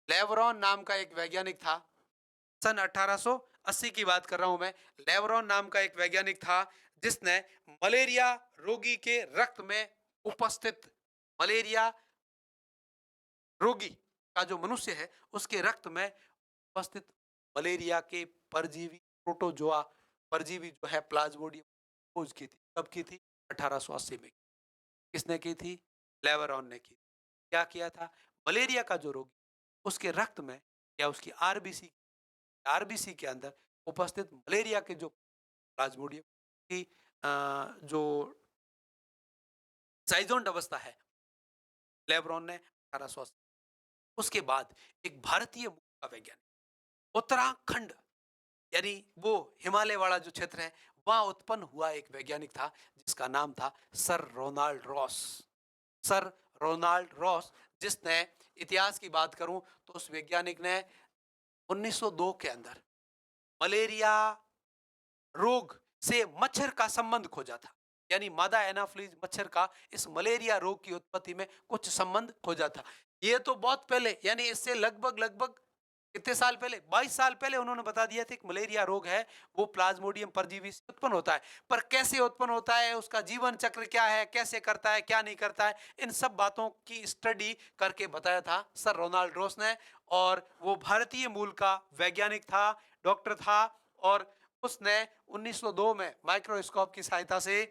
लेवरॉन नाम का एक वैज्ञानिक था। सन 1880 की बात कर रहा हूं मैं। लेवरॉन नाम का एक वैज्ञानिक था जिसने मलेरिया रोगी के रक्त में उपस्थित मलेरिया रोगी का जो मनुष्य है उसके रक्त में उपस्थित मलेरिया के परजीवी प्रोटोजोआ परजीवी जो है प्लाज्मोडियम खोज की थी। कब की थी? 1880 में। किसने की थी? लेवरॉन ने की। क्या किया था? मलेरिया का जो रोगी उसके रक्त में या उसकी आरबीसी के अंदर उपस्थित मलेरिया के जो प्लाज्मोडियम की जो साइजोंड अवस्था है, लेब्रॉन ने 1880। उसके बाद एक भारतीय मूल का वैज्ञानिक उत्तराखंड यानी वो हिमालय वाला जो क्षेत्र है वहां उत्पन्न हुआ एक वैज्ञानिक था जिसका नाम था sir Ronald Ross. Sir Ronald Ross, जिसने, इतिहास की बात करूं तो उस वैज्ञानिक ने 1902 के अंदर मलेरिया रोग से मच्छर का संबंध खोजा था। यानी मादा एनाफ्लीज मच्छर का इस मलेरिया रोग की उत्पत्ति में कुछ संबंध खोजा था। ये तो बहुत पहले, यानी इससे लगभग लगभग कितने साल पहले, 22 साल पहले उन्होंने बता दिया था कि मलेरिया रोग है वो प्लाज्मोडियम परजीवी से उत्पन्न होता है। पर कैसे उत्पन्न होता है, उसका जीवन चक्र क्या है, कैसे करता है, क्या नहीं करता है, इन सब बातों की स्टडी करके बताया था सर रोनाल्ड रोस ने। और वो भारतीय मूल का वैज्ञानिक था, डॉक्टर था। और उसने 1902 में माइक्रोस्कोप की सहायता से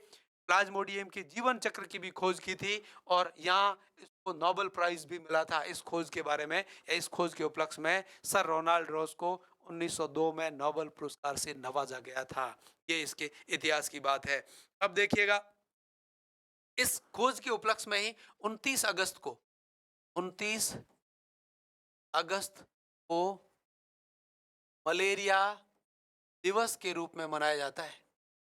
प्लाज्मोडियम के जीवन चक्र की भी खोज की थी। और यहाँ इसको नोबेल प्राइज भी मिला था इस खोज के बारे में, या इस खोज के उपलक्ष्य में सर रोनाल्ड रोस को 1902 में नोबेल पुरस्कार से नवाजा गया था। ये इसके इतिहास की बात है। अब देखिएगा, इस खोज के उपलक्ष्य में ही 29 अगस्त को 29 अगस्त को मलेरिया दिवस के रूप में मनाया जाता है।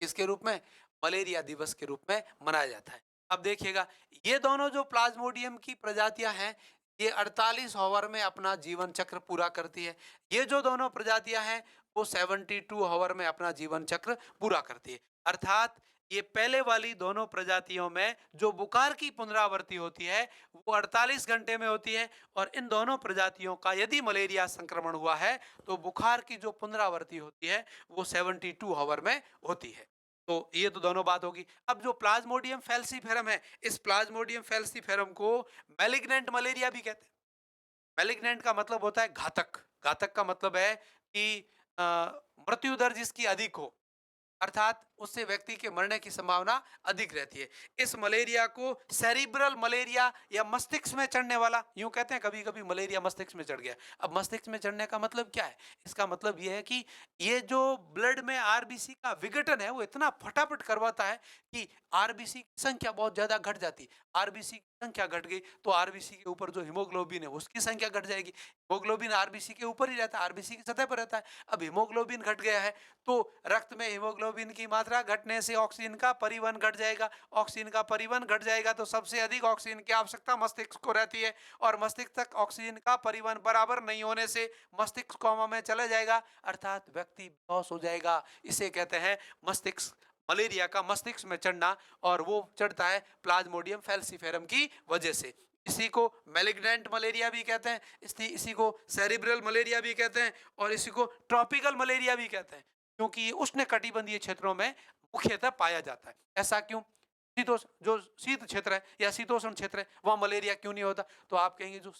किसके रूप में? मलेरिया दिवस के रूप में मनाया जाता है। अब देखिएगा, ये दोनों जो प्लाज्मोडियम की प्रजातियां हैं ये 48 आवर में अपना जीवन चक्र पूरा करती है। ये जो दोनों प्रजातियां हैं वो 72 आवर में अपना जीवन चक्र पूरा करती है। अर्थात ये पहले वाली दोनों प्रजातियों में जो बुखार की पुनरावृत्ति होती है वो 48 घंटे में होती है। और इन दोनों प्रजातियों का यदि मलेरिया संक्रमण हुआ है तो बुखार की जो पुनरावृत्ति होती है वो 72 आवर में होती है। तो ये तो दोनों बात होगी। अब जो प्लाज्मोडियम फैल्सीफेरम है, इस प्लाज्मोडियम फैल्सीफेरम को मैलिग्नेंट मलेरिया भी कहते हैं। मैलिग्नेंट का मतलब होता है घातक। घातक का मतलब है कि मृत्यु दर जिसकी अधिक हो, अर्थात उससे व्यक्ति के मरने की संभावना अधिक रहती है। इस मलेरिया को सेरिब्रल मलेरिया या मस्तिष्क में चढ़ने वाला, यूं कहते हैं कभी कभी मलेरिया मस्तिष्क में चढ़ गया। अब मस्तिष्क में चढ़ने का मतलब क्या है? इसका मतलब यह है कि ये जो ब्लड में आरबीसी का विघटन है वो इतना फटाफट करवाता है कि आरबीसी की संख्या बहुत ज्यादा घट जाती है। आरबीसी की संख्या घट गई तो आरबीसी के ऊपर जो हीमोग्लोबिन है उसकी संख्या घट जाएगी। हीमोग्लोबिन आरबीसी के ऊपर ही रहता है, आरबीसी की सतह पर रहता है। अब हीमोग्लोबिन घट गया है तो रक्त में हीमोग्लोबिन की मात्रा घटने से ऑक्सीजन का परिवहन घट जाएगा। ऑक्सीजन का परिवहन घट जाएगा तो सबसे अधिक ऑक्सीजन की आवश्यकता मस्तिष्क को रहती है। और मस्तिष्क तक ऑक्सीजन का परिवहन बराबर नहीं होने से मस्तिष्क कोमा में चला जाएगा, अर्थात व्यक्ति बेहोश हो जाएगा। इसे कहते हैं मस्तिष्क, मलेरिया का मस्तिष्क में चढ़ना। और वो चढ़ता है प्लाज्मोडियम फैल्सीफेरम की वजह से। इसी को मैलिग्नेंट मलेरिया भी कहते हैं, इसी को सेरिब्रल मलेरिया भी कहते हैं, और इसी को ट्रॉपिकल मलेरिया भी कहते हैं, क्योंकि ये उष्ण कटिबंधीय क्षेत्रों में मुख्यतः पाया जाता है। ऐसा क्यों? शीतोष्ण, जो शीत क्षेत्र है या शीतोष्ण क्षेत्र है वहां मलेरिया क्यों नहीं होता? तो आप कहेंगे जो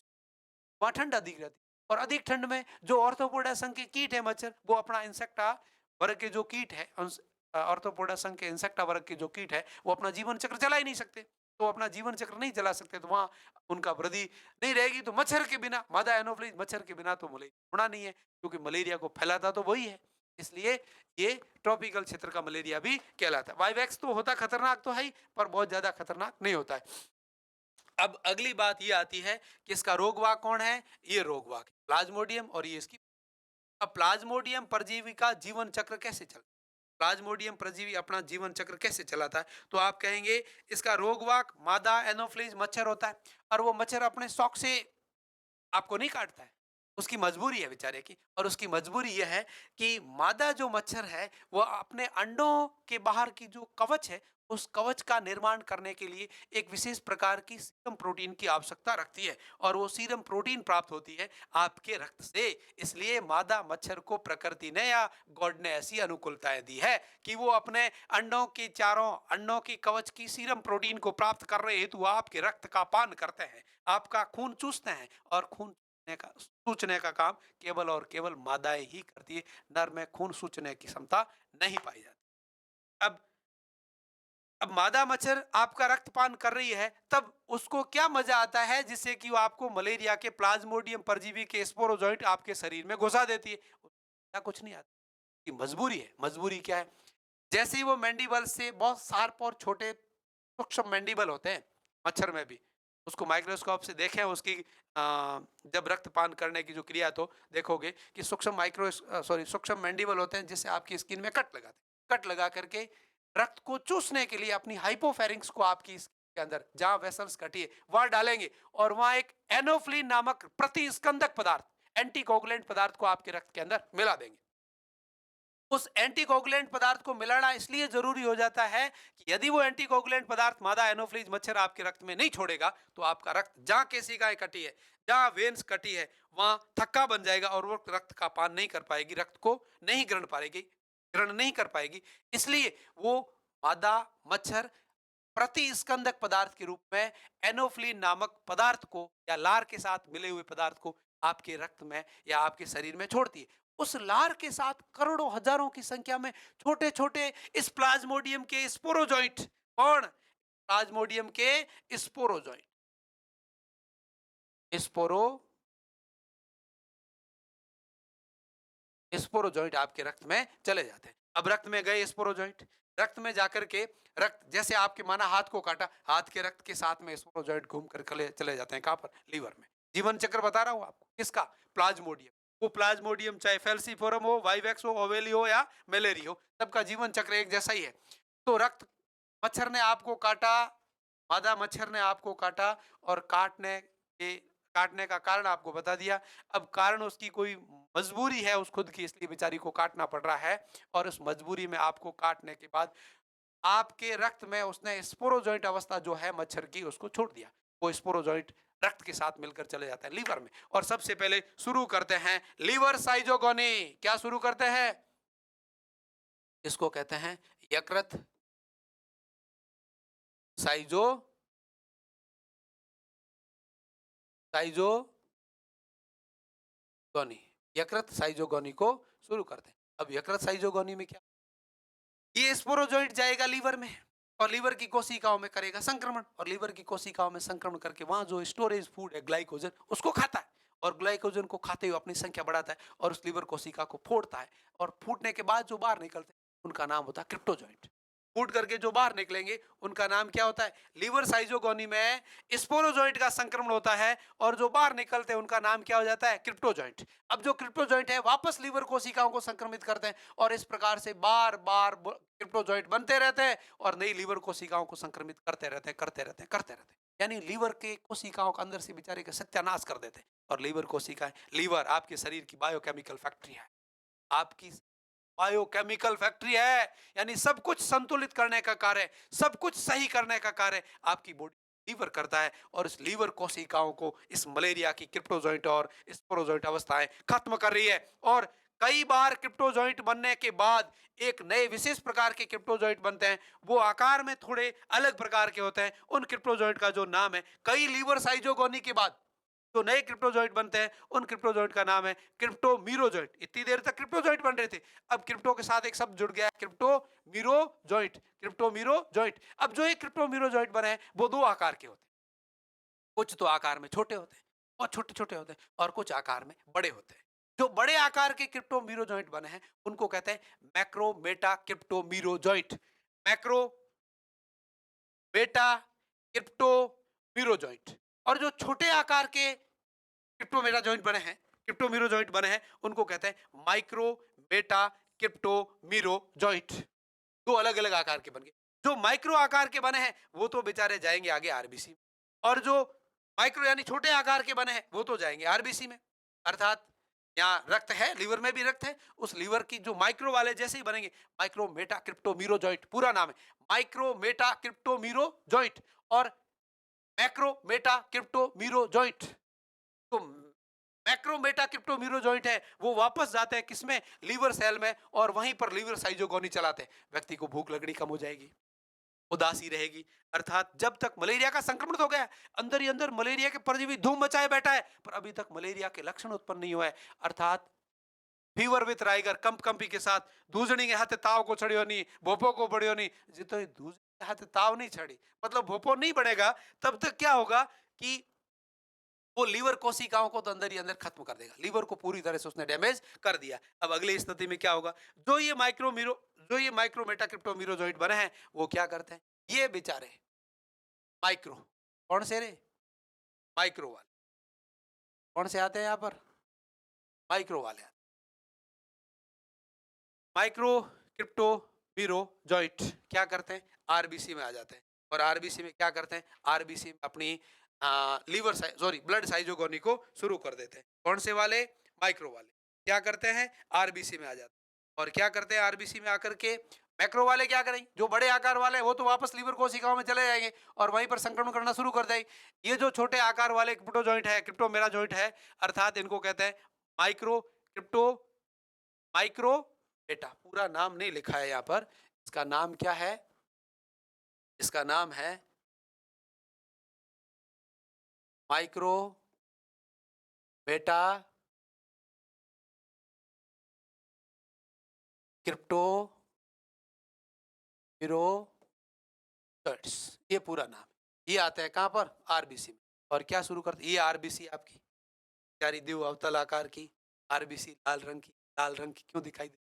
वहां ठंड अधिक रहती है। और अधिक ठंड में जो ऑर्थोपोडा संघ के कीट है मच्छर, वो अपना इंसेक्टा वर्ग के जो कीट है, ऑर्थोपोडा संघ के इंसेक्टा वर्ग के जो कीट है वो अपना जीवन चक्र चला ही नहीं सकते। तो अपना जीवन चक्र नहीं चला सकते तो वहां उनका वृद्धि नहीं रहेगी। तो मच्छर के बिना, मादा एनोफ्लिस मच्छर के बिना तो मलेरिया होना नहीं है, क्योंकि मलेरिया को फैलाता तो वही है। इसलिए ये ट्रॉपिकल क्षेत्र का मलेरिया भी कहलाता है। वाइवैक्स तो होता खतरनाक तो है ही, पर बहुत ज्यादा खतरनाक नहीं होता है। अब अगली बात ये आती है कि इसका रोगवाहक कौन है? ये रोगवाहक प्लाज्मोडियम और ये इसकी। अब प्लाज्मोडियम परजीवी का जीवन चक्र कैसे चलता है? प्लाज्मोडियम परजीवी अपना जीवन चक्र कैसे चलाता है? तो आप कहेंगे इसका रोगवाहक मादा एनोफ्लिज मच्छर होता है। और वो मच्छर अपने शौक से आपको नहीं काटता है, उसकी मजबूरी है बेचारे की, और उसकी मजबूरी यह है कि मादा जो मच्छर है वो अपने अंडों के बाहर की जो कवच है, उस कवच का निर्माण करने के लिए एक विशेष प्रकार की सीरम प्रोटीन की आवश्यकता रखती है, और वो सीरम प्रोटीन प्राप्त होती है आपके रक्त से। इसलिए मादा मच्छर को प्रकृति ने या गॉड ने ऐसी अनुकूलताएं दी है कि वो अपने अंडों के चारों अंडों की कवच की सीरम प्रोटीन को प्राप्त कर रहे हेतु आपके रक्त का पान करते हैं, आपका खून चूसते हैं, और खून सूचने का काम केवल और केवल मादाएं ही करती है। नर में खून सूचने की क्षमता नहीं पाई जाती। अब अब मादा मच्छर आपका रक्तपान कर रही है, तब उसको क्या मजा आता है जिससे कि वो आपको मलेरिया के प्लाज्मोडियम परजीवी के स्पोरोजोइट आपके शरीर में घुसा देती है? क्या कुछ नहीं आता, कि मजबूरी है। मजबूरी क्या है? जैसे ही वो मैंडिबल से बहुत शार्प और छोटे सूक्ष्म मैंडिबल होते हैं मच्छर में भी, उसको माइक्रोस्कोप से देखें उसकी जब रक्तपान करने की जो क्रिया, तो देखोगे कि सूक्ष्म मैंडिबल होते हैं जिससे आपकी स्किन में कट लगाते हैं। कट लगा करके रक्त को चूसने के लिए अपनी हाइपोफेरिंक्स को आपकी स्किन के अंदर जहां वेसल्स कटी है वहां डालेंगे, और वहां एक एनोफ्लिन नामक प्रतिस्कंदक पदार्थ एंटीकोगुलेंट पदार्थ को आपके रक्त के अंदर मिला देंगे। उस एंटीकोगुलेंट पदार्थ को मिलाना इसलिए जरूरी हो जाता है कि यदि वो एंटीकोगुलेंट पदार्थ मादा एनोफ्लीज मच्छर आपके रक्त में नहीं छोड़ेगा, तो आपका रक्त जहां केशिकाएं कटी है, जहां वेन्स कटी है, वहां थक्का बन जाएगा और वो रक्त का पान नहीं कर पाएगी, रक्त को नहीं ग्रहण नहीं कर पाएगी। इसलिए वो मादा मच्छर प्रतिस्कंदक पदार्थ के रूप में एनोफ्लिन नामक पदार्थ को या लार के साथ मिले हुए पदार्थ को आपके रक्त में या आपके शरीर में छोड़ती है। उस लार के साथ करोड़ों हजारों की संख्या में छोटे छोटे इस प्लाज्मोडियम के स्पोरोजॉइंट, कौन? प्लाज्मोडियम के स्पोरोजॉइंट, स्पोरो स्पोरोजॉइंट आपके रक्त में चले जाते हैं। अब रक्त में गए स्पोरोजॉइंट, रक्त में जाकर के रक्त, जैसे आपके माना हाथ को काटा, हाथ के रक्त के साथ में स्पोरोजॉइंट घूम कर चले जाते हैं। कहां पर? लीवर में। जीवन चक्र बता रहा हूं आपको किसका? प्लाज्मोडियम। वो प्लाज्मोडियम चाहे फेल्सीफोरम हो, वाइवेक्स हो, ओवेली हो या मेलेरी हो, सबका जीवन चक्र एक जैसा ही है। तो रक्त, मच्छर ने आपको काटा, मादा मच्छर ने आपको काटा, और काटने का कारण आपको बता दिया। अब कारण उसकी कोई मजबूरी है उस खुद की, इसलिए बेचारी को काटना पड़ रहा है, और उस मजबूरी में आपको काटने के बाद आपके रक्त में उसने स्पोरोजॉइंट अवस्था जो है मच्छर की उसको छोड़ दिया। वो स्पोरोजॉइंट रक्त के साथ मिलकर चले जाते हैं लीवर में, और सबसे पहले शुरू करते हैं लीवर साइजोगोनी। क्या शुरू करते हैं? इसको कहते हैं यकृत साइजो साइजोगोनी। यकृत साइजोगोनी को शुरू करते हैं। अब यकृत साइजोगोनी में क्या? ये स्पोरोजॉइट जाएगा लीवर में, और लीवर की कोशिकाओं में करेगा संक्रमण, और लीवर की कोशिकाओं में संक्रमण करके वहां जो स्टोरेज फूड है ग्लाइकोजन, उसको खाता है, और ग्लाइकोजन को खाते हुए अपनी संख्या बढ़ाता है, और उस लीवर कोशिका को फोड़ता है, और फूटने के बाद जो बाहर निकलते हैं उनका नाम होता है क्रिप्टोजॉइंट। फूट करके जो बाहर निकलेंगे उनका नाम क्या होता है? लीवर साइजोगोनी में स्पोरोजॉइंट का संक्रमण होता है, और जो बाहर निकलते हैं उनका नाम क्या हो जाता है? क्रिप्टोजॉइंट। अब जो क्रिप्टोजॉइंट है वापस लीवर कोशिकाओं को संक्रमित करते हैं, और इस प्रकार से बार बार क्रिप्टोजॉइंट बनते रहते हैं, और नई लीवर कोशिकाओं को संक्रमित करते रहते हैं। यानी लीवर के कोशिकाओं के अंदर से बेचारे का सत्यानाश कर देते हैं। और लीवर कोशिकाएं, लीवर आपके शरीर की बायोकेमिकल फैक्ट्री है, आपकी बायोकेमिकल फैक्ट्री है, यानी सब कुछ संतुलित करने का कार्य, सब कुछ सही करने का कार्य आपकी बॉडी लीवर करता है, और इस लीवर कोशिकाओं को इस मलेरिया की क्रिप्टोजॉइंट और स्पोरोजॉइंट अवस्थाएं खत्म कर रही है। और कई बार क्रिप्टोजॉइंट बनने के बाद एक नए विशेष प्रकार के क्रिप्टोजॉइंट बनते हैं, वो आकार में थोड़े अलग प्रकार के होते हैं। उन क्रिप्टोजॉइंट का जो नाम है, कई लीवर साइजोगोनी के बाद तो नए क्रिप्टोजॉइंट बनते हैं, उन क्रिप्टोजॉइंट का नाम है क्रिप्टोमीरोजॉइंट। इतनी देर तक क्रिप्टोजॉइंट बन रहे थे, अब क्रिप्टो के साथ एक शब्द जुड़ गया, क्रिप्टोमीरोजॉइंट। क्रिप्टोमीरोजॉइंट। अब जो ये क्रिप्टोमीरोजॉइंट बने हैं वो दो आकार के होते हैं, कुछ तो आकार में छोटे होते हैं, और छोटे छोटे होते हैं, और कुछ आकार में बड़े होते हैं। जो बड़े आकार के क्रिप्टोमीरोजॉइंट बने हैं उनको कहते हैं मैक्रो मेटा क्रिप्टोमीरोजॉइंट। मैक्रो बेटा क्रिप्टोमीरोजॉइंट। और जो छोटे आकार के क्रिप्टोमेटा जॉइंट बने हैं, क्रिप्टोमीरो जॉइंट बने हैं, उनको कहते हैं माइक्रो बेटा क्रिप्टोमीरो जॉइंट। दो अलग अलग आकार के बन गए। जो माइक्रो आकार के बने हैं वो तो बेचारे जाएंगे आगे आरबीसी में, और जो माइक्रो यानी छोटे आकार के बने हैं वो तो जाएंगे आरबीसी में। अर्थात यहाँ रक्त है, लीवर में भी रक्त है, उस लीवर की जो माइक्रो वाले जैसे ही बनेंगे, माइक्रो मेटा क्रिप्टोमीरो जॉइंट पूरा नाम है, माइक्रो मेटा क्रिप्टोमीरो जॉइंट और मैक्रो मेटा क्रिप्टोमीरो जॉइंट। तो मैक्रो मेटा क्रिप्टोमीरो जॉइंट है वो वापस जाते हैं किसमें, लीवर सेल में, और वहीं पर लीवर साइजोगोनी चलाते हैं। व्यक्ति को भूख लगनी कम हो जाएगी, उदासी रहेगी, अर्थात जब तक मलेरिया का संक्रमण तो हो गया, अंदर ही अंदर मलेरिया के परजीवी धूम मचाए बैठा है, पर अभी तक मलेरिया के लक्षण उत्पन्न नहीं हुआ है, अर्थात फीवर विथ राइगर, कंप कंपी के साथ, दूजणी के हाथे ताव को चढ़ियो नहीं, भोपो को बढ़ियो नहीं। जितो दूजणी के हाथे ताव नहीं चढ़ी, मतलब भोपो नहीं बढ़ेगा, तब तक क्या होगा कि वो लीवर कोशिकाओं को तो अंदर ही अंदर खत्म कर देगा, लीवर को पूरी तरह से उसने डैमेज कर दिया। अब अगली स्थिति में क्या होगा, जो ये माइक्रोमेटा क्रिप्टोमीरोजॉइट बने हैं, वो क्या करते हैं, ये बेचारे माइक्रो, कौन से रे, माइक्रो वाले, कौन से आते हैं यहाँ पर, माइक्रो वाले आते, माइक्रो क्रिप्टोमीरो जॉइंट क्या करते हैं, आरबीसी में आ जाते हैं, और आरबीसी में क्या करते हैं, आरबीसी अपनी लीवर सॉरी ब्लड साइजोगोनी को शुरू कर देते हैं। कौन से वाले, माइक्रो वाले क्या करते हैं, आरबीसी में आ जाते हैं, और क्या करते हैं आरबीसी में आकर के, मैक्रो वाले क्या करेंगे, जो बड़े आकार वाले वो तो वापस लीवर कोशिकाओं में चले जाएंगे और वहीं पर संक्रमण करना शुरू कर देंगे। ये जो छोटे आकार वाले क्रिप्टो जॉइंट है, क्रिप्टोमेरा जॉइंट है, अर्थात इनको कहते हैं माइक्रो क्रिप्टो माइक्रो बेटा, पूरा नाम नहीं लिखा है यहाँ पर, इसका नाम क्या है, इसका नाम है माइक्रो बेटा क्रिप्टो ये पूरा नाम, ये आता है कहां पर, आरबीसी में। और क्या शुरू करते, ये आरबीसी आपकी प्यारी दीव अवतल आकार की आरबीसी, लाल रंग की क्यों दिखाई दे,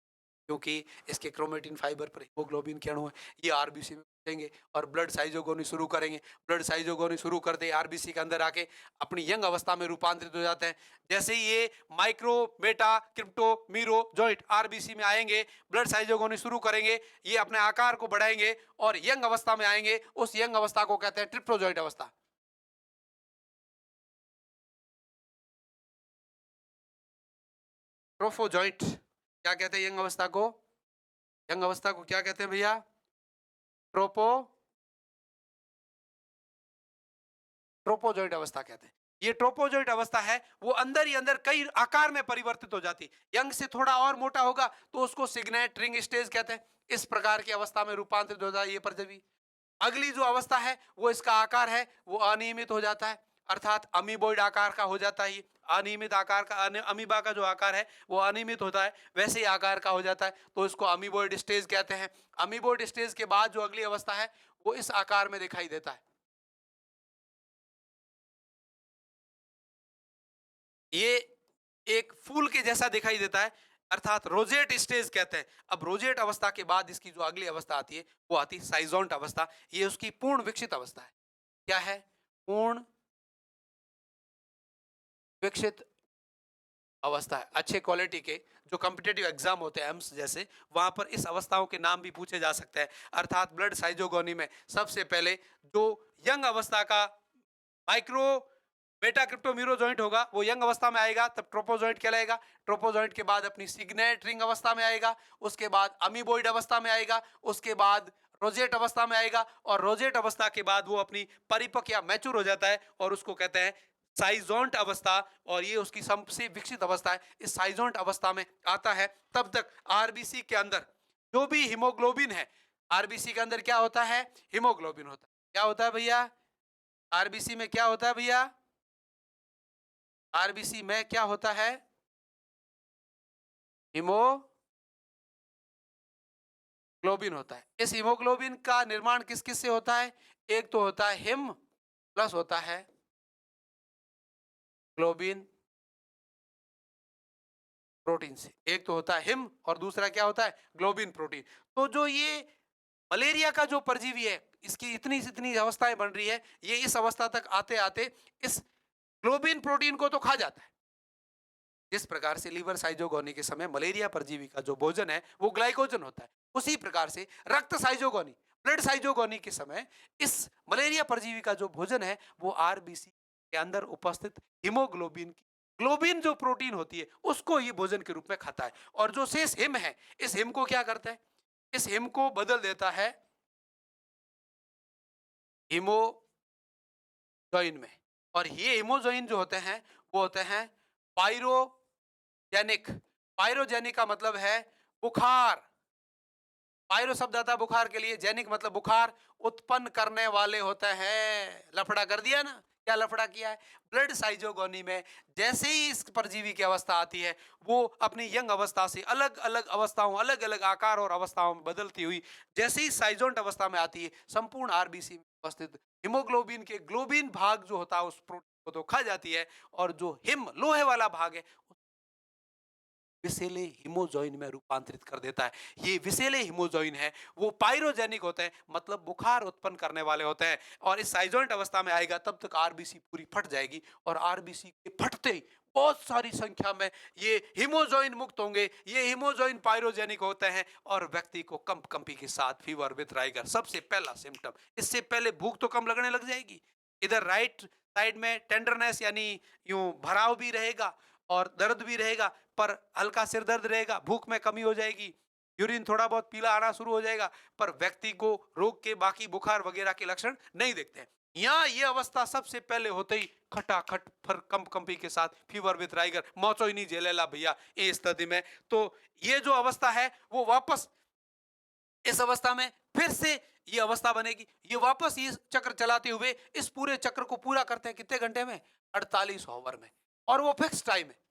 क्योंकि इसके क्रोमेटिन फाइबर पर हीमोग्लोबिन के अणु है। ये आरबीसी में घुसेंगे और ब्लड साइजोगोनी शुरू करेंगे, ब्लड साइजोगोनी शुरू करते आरबीसी के अंदर आके अपनी यंग अवस्था में रूपांतरित हो जाते हैं। जैसे ही ये micro Meta crypto Miro joint RBC में आएंगे, ब्लड साइजोगोनी शुरू करेंगे, ये अपने आकार को बढ़ाएंगे और यंग अवस्था में आएंगे, उस यंग अवस्था को कहते हैं ट्रिप्टोजॉइंट अवस्था। ट्रोफोजॉइंट क्या कहते हैं यंग अवस्था को, यंग अवस्था को क्या कहते हैं भैया, ट्रोपोजॉइंट अवस्था कहते हैं। ये ट्रोपोजॉइंट अवस्था है वो अंदर ही अंदर कई आकार में परिवर्तित हो जाती, यंग से थोड़ा और मोटा होगा तो उसको सिग्नेट रिंग स्टेज कहते हैं। इस प्रकार की अवस्था में रूपांतरित हो जाता है ये परजीवी। अगली जो अवस्था है वो इसका आकार है वो अनियमित हो जाता है, अर्थात अमीबोइड आकार का हो जाता है। अनियमित आकार का, अमीबा का जो आकार है वो अनियमित होता है, वैसे ही आकार का हो जाता है, तो इसको अमीबोइड स्टेज कहते हैं। अमीबोइड स्टेज के बाद जो अगली अवस्था है वो इस आकार में दिखाई देता है, ये एक फूल के जैसा दिखाई देता है, अर्थात रोजेट स्टेज कहते हैं। अब रोजेट अवस्था के बाद इसकी जो अगली अवस्था आती है वो आती है साइजोंट अवस्था, ये उसकी पूर्ण विकसित अवस्था है। क्या है, पूर्ण विकसित अवस्था है। अच्छे क्वालिटी के जो कॉम्पिटेटिव एग्जाम होते हैं एम्स जैसे, वहां पर इस अवस्थाओं के नाम भी पूछे जा सकते हैं। अर्थात ब्लड साइजोगोनी में सबसे पहले जो यंग अवस्था का माइक्रो बेटा क्रिप्टोमीरो जॉइंट होगा वो यंग अवस्था में आएगा, तब ट्रोपोजॉइंट कहलाएगा। ट्रोपोजॉइंट के बाद अपनी सिग्नेट रिंग अवस्था में आएगा, उसके बाद अमीबोइड अवस्था में आएगा, उसके बाद रोजेट अवस्था में आएगा, और रोजेट अवस्था के बाद वो अपनी परिपक्व या मैच्योर हो जाता है और उसको कहते हैं साइजोंट अवस्था, और ये उसकी सबसे विकसित अवस्था है। इस साइजोंट अवस्था में आता है तब तक आरबीसी के अंदर जो भी हीमोग्लोबिन है, आरबीसी के अंदर क्या होता है, हीमोग्लोबिन होता है। क्या होता है भैया, आरबीसी में क्या होता है भैया, आरबीसी में क्या होता है, हीमोग्लोबिन होता है। इस हीमोग्लोबिन का निर्माण किस किस से होता है, एक तो होता है हिम प्लस होता है ग्लोबिन प्रोटीन से, एक तो होता है हिम और दूसरा क्या होता है, ग्लोबिन प्रोटीन। तो जो ये मलेरिया का जो परजीवी है, इसकी इतनी इतनी अवस्थाएं बन रही है, ये इस अवस्था तक आते आते इस ग्लोबिन प्रोटीन को तो खा जाता है। जिस प्रकार से लीवर साइजोगोनी के समय मलेरिया परजीवी का जो भोजन है वो ग्लाइकोजन होता है, उसी प्रकार से रक्त साइजोगोनी, ब्लड साइजोगोनी के समय इस मलेरिया परजीवी का जो भोजन है वो आरबीसी के अंदर उपस्थित हीमोग्लोबिन की ग्लोबिन जो प्रोटीन होती है उसको ये भोजन के रूप में खाता है। और जो शेष हिम है, इस हिम को क्या करता है, इस हिम को बदल देता है हीमोजोइन में। और ये हीमोजोइन जो होते हैं वो होते हैं पायरोजेनिक। पायरोजेनिक का मतलब है बुखार। पायरो शब्द आता है बुखार के लिए, जैनिक मतलब बुखार उत्पन्न करने वाले होते हैं। लफड़ा कर दिया ना, क्या लफड़ा किया है? ब्लड साइजोगोनी में जैसे ही इस परजीवी की अवस्था आती है, वो अपनी यंग अवस्था से अलग अलग अवस्थाओं, अलग अलग आकार और अवस्थाओं में बदलती हुई जैसे ही साइजोंट अवस्था में आती है, संपूर्ण आरबीसी में उपस्थित हिमोग्लोबिन के ग्लोबिन भाग जो होता है उस प्रोटीन को तो खा जाती है, और जो हिम लोहे वाला भाग है विसेले हिमोजॉइन में रूपांतरित कर देता है। ये विसेले हिमोजॉइन है, वो पायरोजेनिक होते हैं, मतलब बुखार उत्पन्न करने वाले होते हैं। और इस साइजोइंट अवस्था में आएगा तब तक आरबीसी पूरी फट जाएगी, और आरबीसी के फटते ही बहुत सारी संख्या में ये हिमोजॉइन मुक्त होंगे। ये हिमोजॉइन पायरोजेनिक होते हैं और व्यक्ति को कंप कंपी के साथ फीवर विद राइगर सबसे पहला सिम्टम। इससे पहले भूख तो कम लगने लग जाएगी, इधर राइट साइड में टेंडरनेस यानी यूं भराव भी रहेगा और दर्द भी रहेगा, पर हल्का सिर दर्द रहेगा, भूख में कमी हो जाएगी, यूरिन थोड़ा बहुत पीला आना शुरू हो जाएगा, पर व्यक्ति को रोग के बाकी बुखार वगैरह के लक्षण नहीं दिखते हैं। यहाँ ये अवस्था सबसे पहले होते ही खटाखट फर कंप कंपी के साथ फीवर विद राइगर मौचो ही नहीं झेलेला भैया इस स्थिति में। तो ये जो अवस्था है वो वापस इस अवस्था में फिर से ये अवस्था बनेगी। ये वापस ये चक्र चलाते हुए इस पूरे चक्र को पूरा करते हैं कितने घंटे में? 48 ओवर में। और वो फिक्स टाइम है।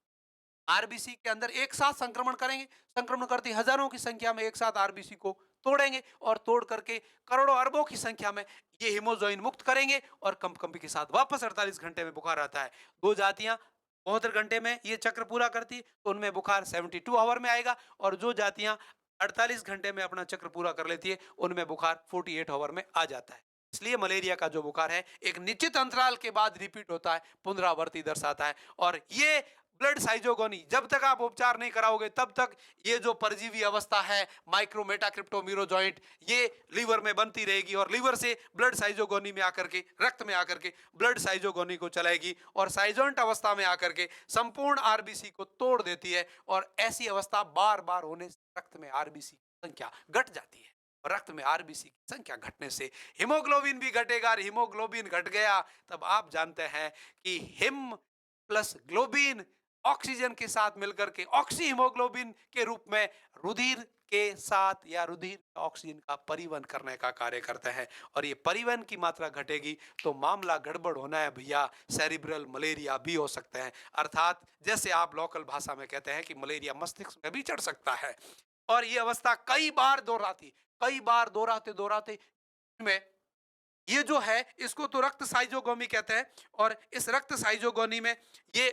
आरबीसी के अंदर एक साथ संक्रमण करेंगे, संक्रमण करते हजारों की संख्या में एक साथ आरबीसी को तोड़ेंगे, और तोड़ करके करोड़ों अरबों की संख्या में ये हिमोजोइन मुक्त करेंगे, और कंपकंपी के साथ वापस 48 घंटे में बुखार आता है। दो जातियां 72 घंटे में ये चक्र पूरा करती है, तो उनमें बुखार 72 आवर में आएगा, और जो जातियां 48 घंटे में अपना चक्र पूरा कर लेती है उनमें बुखार 48 आवर में आ जाता है। इसलिए मलेरिया का जो बुखार है एक निश्चित अंतराल के बाद रिपीट होता है, पुनरावर्ती दर्शाता है। और ये ब्लड साइजोगोनी जब तक आप उपचार नहीं कराओगे तब तक ये जो परजीवी अवस्था है माइक्रोमेटा क्रिप्टोमीरोजॉइंट ये लीवर में बनती रहेगी, और लीवर से ब्लड साइजोगोनी में आकर के रक्त में आकर के ब्लड साइजोगोनी को चलाएगी, और साइजोंट अवस्था में आकर के संपूर्ण आरबीसी को तोड़ देती है। और ऐसी अवस्था बार बार होने से रक्त में आरबीसी की संख्या घट जाती है, और रक्त में आरबीसी की संख्या घटने से हीमोग्लोबिन भी घटेगा, और हीमोग्लोबिन घट गया तब आप जानते हैं कि हिम प्लस ग्लोबिन ऑक्सीजन के साथ मिलकर के ऑक्सी हीमोग्लोबिन के रूप में रुधिर के साथ या रुधिर ऑक्सीजन का परिवहन करने का कार्य करते हैं। और ये परिवहन की मात्रा घटेगी तो मामला गड़बड़ होना है भैया, सेरिब्रल मलेरिया भी हो सकता है। अर्थात जैसे आप लोकल भाषा में कहते हैं कि मलेरिया मस्तिष्क में भी चढ़ सकता है। और ये अवस्था कई बार दोहराती, कई बार दोहराते दोहराते में ये जो है इसको तो रक्त साइजोगोमी कहते हैं। और इस रक्त साइजोगोनी में ये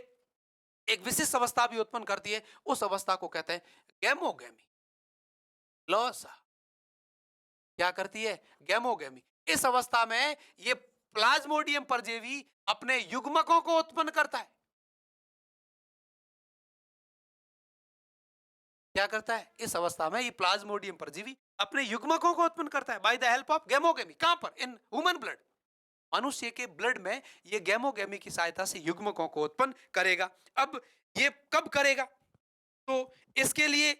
एक विशिष्ट अवस्था भी उत्पन्न करती है, उस अवस्था को कहते हैं गैमोगैमी। लौसा क्या करती है? गैमोगैमी। इस अवस्था में ये प्लाज्मोडियम परजीवी अपने युग्मकों को उत्पन्न करता है। क्या करता है इस अवस्था में? ये प्लाज्मोडियम परजीवी अपने युग्मकों को उत्पन्न करता है बाय द हेल्प ऑफ गैमोगैमी। कहां पर? In human blood. मनुष्य के ब्लड में ये गैमोगैमी की सहायता से युग्मकों को उत्पन्न करेगा। अब ये कब करेगा? तो इसके लिए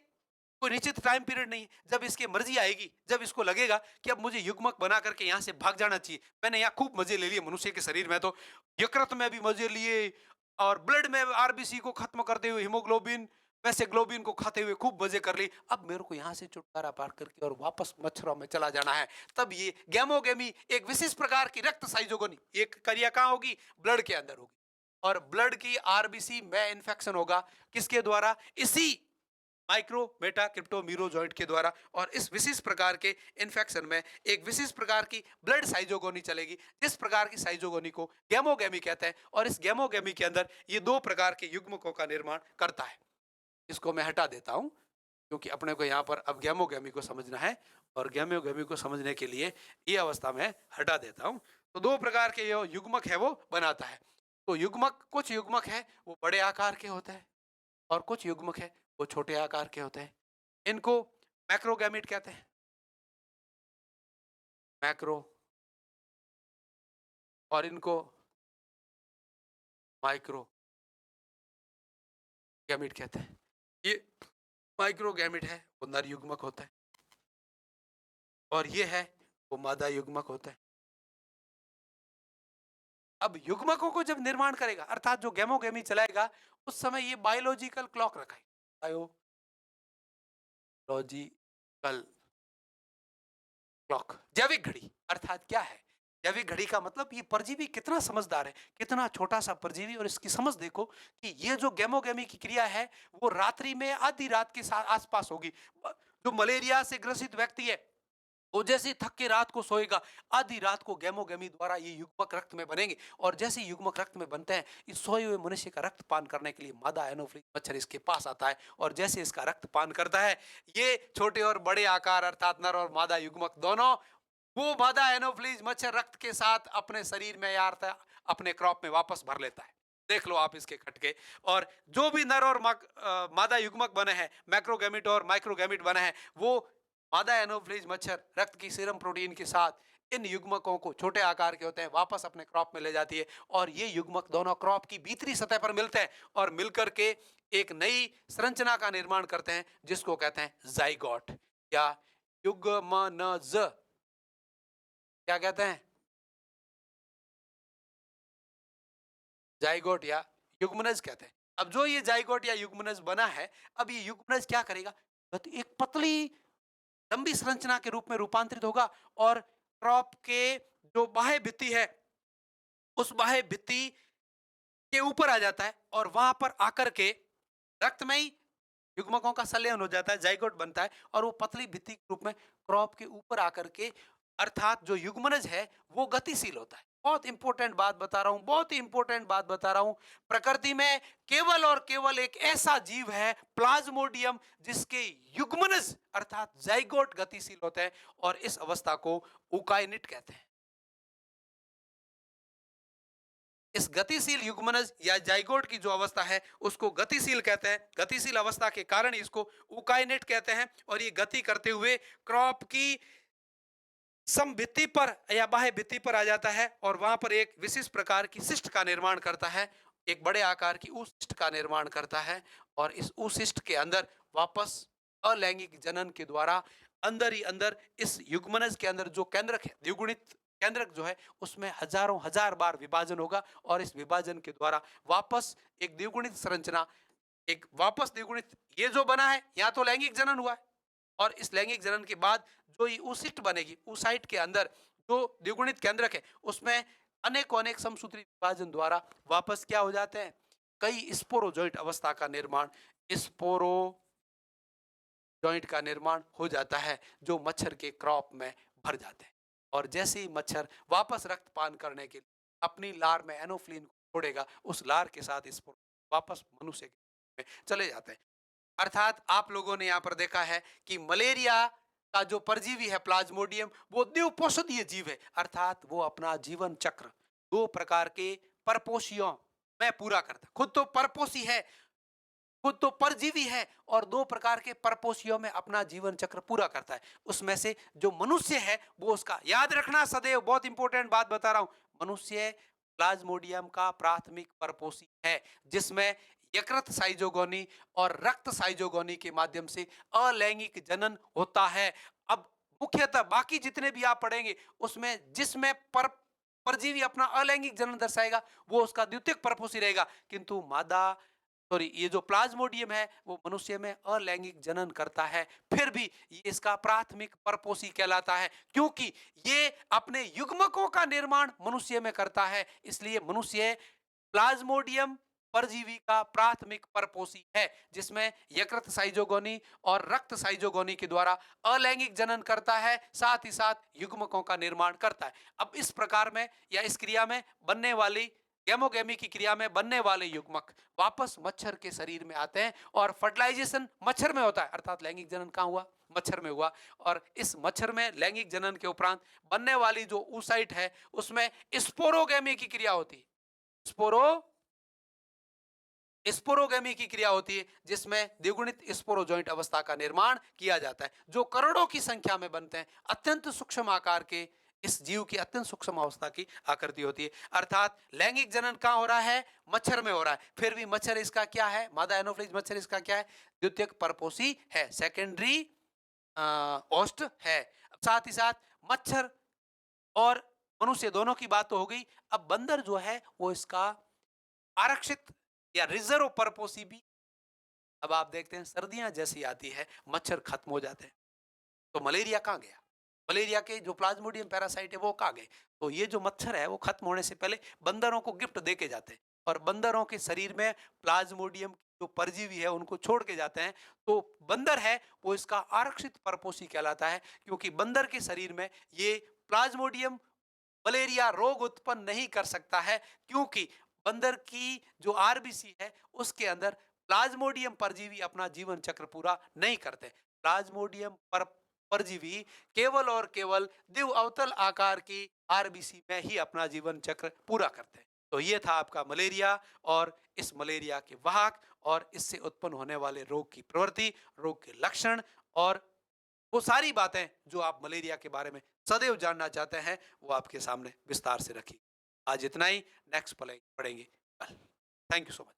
कोई निश्चित टाइम पीरियड नहीं है। जब इसकी मर्जी आएगी, जब इसको लगेगा कि अब मुझे युग्मक बना करके यहाँ से भाग जाना चाहिए। मैंने यहाँ खूब मजे ले लिए मनुष्य के शरीर में, तो यकृत में भी मजे लिए, और ब्लड में आरबीसी को खत्म करते हुए हीमोग्लोबिन वैसे ग्लोबिन को खाते हुए खूब मजे कर लिए। अब मेरे को यहाँ से छुटकारा पा करके और वापस मच्छरों में चला जाना है। तब ये गैमोगेमी एक विशेष प्रकार की रक्त साइजोगोनी एक क्रिया कहाँ होगी? ब्लड के अंदर होगी। और ब्लड की आरबीसी में इन्फेक्शन होगा किसके द्वारा? इसी माइक्रो मेटा क्रिप्टोमीरोजॉइट के द्वारा। और इस विशेष प्रकार के इन्फेक्शन में एक विशेष प्रकार की ब्लड साइजोगोनी चलेगी, जिस प्रकार की साइजोगोनी को गैमोगेमी कहते हैं। और इस गैमोगेमी के अंदर ये दो प्रकार के युग्मकों का निर्माण करता है। इसको मैं हटा देता हूं क्योंकि अपने को यहाँ पर अब गैमोगेमी को समझना है, और गैमोगेमी को समझने के लिए ये अवस्था में हटा देता हूं। तो दो प्रकार के जो युग्मक है वो बनाता है। तो युग्मक, कुछ युग्मक है वो बड़े आकार के होते हैं, और कुछ युग्मक है वो छोटे आकार के होते हैं। इनको मैक्रोगैमिट कहते हैं। मैक्रो। और इनको माइक्रो। गैमिट कहते हैं। ये माइक्रोगैमिट है, वो नर युग्मक होता है, और ये है वो मादा युग्मक होता है। अब युग्मकों को जब निर्माण करेगा, अर्थात जो गैमोगैमी चलाएगा, उस समय ये बायोलॉजिकल क्लॉक रखेगा। बायोलॉजिकल क्लॉक, जैविक घड़ी। अर्थात क्या है जैविक घड़ी का मतलब, ये परजीवी कितना समझदार है, कितना छोटा सा परजीवी, और इसकी समझ देखो कि ये जो गैमोगैमी की क्रिया है वो रात्रि में आधी रात के आसपास होगी। जो मलेरिया से ग्रसित व्यक्ति है, वो जैसे ही थक के रात को सोएगा, आधी रात को गैमोगैमी द्वारा ये युग्मक रक्त में बनेंगे, और जैसे ही युग्मक रक्त में बनते हैं, इस सोए हुए मनुष्य का रक्त पान करने के लिए मादा एनोफ्लिस मच्छर इसके पास आता है, और जैसे इसका रक्त पान करता है, ये छोटे और बड़े आकार अर्थात नर और मादा युग्मक दोनों, वो मादा एनोफ्लिस मच्छर रक्त के साथ अपने शरीर में या अपने क्रॉप में वापस भर लेता है। देख लो आप इसके खटके। और जो भी नर और मादा युग्मक बने हैं, मैक्रोगैमिट और माइक्रोगैमिट बने हैं, वो मादा एनोफ्लिज मच्छर रक्त की सीरम प्रोटीन के साथ इन युग्मकों को, छोटे आकार के होते हैं, वापस अपने क्रॉप में ले जाती है, और ये युग्मक दोनों क्रॉप की भीतरी सतह पर मिलते हैं और मिलकर के एक नई संरचना का निर्माण करते हैं, जिसको कहते हैं जाइगोट या युग्मनज। क्या कहते हैं? जाइगोट या युग्मनज कहते हैं। अब जो ये जाइगोट या युग्मनज बना है, अब ये युग्मनज क्या करेगा, एक पतली लंबी संरचना के रूप में रूपांतरित होगा, और क्रॉप के जो बाह्य भित्ति है, उस बाह्य भित्ति के ऊपर आ जाता है, और वहां पर आकर के रक्त में ही युग्मकों का संलयन हो जाता है, जाइगोट बनता है, और वो पतली भित्ति के रूप में क्रॉप के ऊपर आकर के, अर्थात जो युग्मनज है वो गतिशील होता है। बहुत इंपॉर्टेंट बात बता रहा हूं, बहुत ही इंपॉर्टेंट बात बता रहा हूं। प्रकृति में केवल और केवल एक ऐसा जीव है, प्लाज्मोडियम, जिसके युग्मनज अर्थात जाइगोट गतिशील होते हैं, और इस अवस्था को उकाइनिट कहते हैं। इस गतिशील युग्मनज या जाइगोट की जो अवस्था है उसको गतिशील कहते हैं। गतिशील अवस्था के कारण इसको उकाइनेट कहते हैं, और ये गति करते हुए क्रॉप की समभित्ति पर या बाह्य भित्ति पर आ जाता है, और वहां पर एक विशिष्ट प्रकार की सिस्ट का निर्माण करता है, एक बड़े आकार की ऊसिष्ट का निर्माण करता है, और इस ऊसिष्ट के अंदर वापस अलैंगिक जनन के द्वारा अंदर ही अंदर इस युग्मनज के अंदर जो केंद्रक है, द्विगुणित केंद्रक जो है, उसमें हजारों हजार बार विभाजन होगा, और इस विभाजन के द्वारा वापस एक द्विगुणित संरचना, एक वापस द्विगुणित ये जो बना है, यहाँ तो लैंगिक जनन हुआ है, और इस लैंगिक जनन के बाद जो ये ऊसिट बनेगी, ऊसाइट के अंदर जो द्विगुणित केंद्रक है, उसमें अनेक अनेक समसूत्री विभाजन द्वारा वापस क्या हो जाते हैं, कई स्पोरोजॉइट अवस्था का निर्माण, स्पोरो जॉइंट का निर्माण हो जाता है, जो मच्छर के क्रॉप में भर जाते हैं, और जैसे ही मच्छर वापस रक्त पान करने के लिए अपनी लार में एनोफ्लिन को छोड़ेगा, उस लार के साथ स्पोर वापस मनुष्य में चले जाते हैं। अर्थात आप लोगों ने यहाँ पर देखा है कि मलेरिया का जो परजीवी है प्लाज्मोडियम, वो द्विपोषदीय जीव है, अर्थात वो अपना जीवन चक्र दो प्रकार के परपोषियों में पूरा करता है। खुद तो परपोषी है, खुद तो परजीवी है, और दो प्रकार के परपोषियों में अपना जीवन चक्र पूरा करता है। उसमें से जो मनुष्य है वो उसका, याद रखना सदैव, बहुत इंपॉर्टेंट बात बता रहा हूं, मनुष्य प्लाज्मोडियम का प्राथमिक परपोषी है, जिसमें यकृत साइजोगोनी और रक्त साइजोगोनी के माध्यम से अलैंगिक जनन होता है। अब मुख्यतः बाकी जितने भी आप पढ़ेंगे, उसमें जिसमें परजीवी अपना अलैंगिक जनन दर्शाएगा, वो उसका द्वितीयक परपोषी रहेगा, किंतु मादा सॉरी ये जो प्लाज्मोडियम है वो मनुष्य में अलैंगिक जनन करता है, फिर भी ये इसका प्राथमिक परपोषी कहलाता है, क्योंकि ये अपने युग्मकों का निर्माण मनुष्य में करता है, इसलिए मनुष्य प्लाज्मोडियम परजीवी का प्राथमिक परपोषी है, जिसमें यकृत साइजोगोनी और रक्त साइजोगोनी के द्वारा अलैंगिक जनन करता है, साथ ही साथ युग्मकों का निर्माण करता है। अब इस प्रकार में या इस क्रिया में बनने वाली गैमोगैमी की क्रिया में बनने वाले युग्मक वापस मच्छर के शरीर में आते हैं, और फर्टिलाइजेशन मच्छर में होता है, अर्थात लैंगिक जनन कहाँ हुआ, मच्छर में हुआ, और इस मच्छर में लैंगिक जनन के उपरांत बनने वाली जो ऊसाइट है, उसमें स्पोरोगैमी की क्रिया होती है, स्पोरो स्पोरोगैमी की क्रिया होती है, जिसमें द्विगुणित स्पोरोजॉइंट अवस्था का निर्माण किया जाता है, जो करोड़ों की संख्या में बनते हैं, अत्यंत सूक्ष्म आकार के इस जीव की अत्यंत सूक्ष्म अवस्था की आकृति होती है। अर्थात लैंगिक जनन कहाँ हो रहा है? मच्छर में हो रहा है। फिर भी मच्छर इसका क्या है? मादा एनोफ्लिज मच्छर इसका क्या है? द्वितीयक परपोषी है, सेकेंडरी ओस्ट है। साथ ही साथ मच्छर और मनुष्य दोनों की बात तो हो गई। अब बंदर जो है वो इसका आरक्षित या रिजर्व परपोषी भी। अब आप देखते हैं सर्दियां जैसी आती है, मच्छर खत्म हो जाते हैं, तो मलेरिया कहाँ गया? मलेरिया के जो प्लाज्मोडियम पैरासाइट है वो कहाँ गए? तो ये जो मच्छर है वो खत्म होने से पहले बंदरों को गिफ्ट दे के जाते हैं, और बंदरों के शरीर में प्लाज्मोडियम जो परजीवी है उनको छोड़ के जाते हैं। तो बंदर है वो इसका आरक्षित परपोषी कहलाता है, क्योंकि बंदर के शरीर में ये प्लाज्मोडियम मलेरिया रोग उत्पन्न नहीं कर सकता है, क्योंकि बंदर की जो आरबीसी है उसके अंदर प्लाज्मोडियम परजीवी अपना जीवन चक्र पूरा नहीं करते। प्लाज्मोडियम परजीवी केवल और केवल द्विव अवतल आकार की आरबीसी में ही अपना जीवन चक्र पूरा करते हैं। तो ये था आपका मलेरिया और इस मलेरिया के वाहक और इससे उत्पन्न होने वाले रोग की प्रवृत्ति, रोग के लक्षण और वो सारी बातें जो आप मलेरिया के बारे में सदैव जानना चाहते हैं वो आपके सामने विस्तार से रखी। आज इतना ही, नेक्स्ट पढ़ेंगे कल। Thank you so much.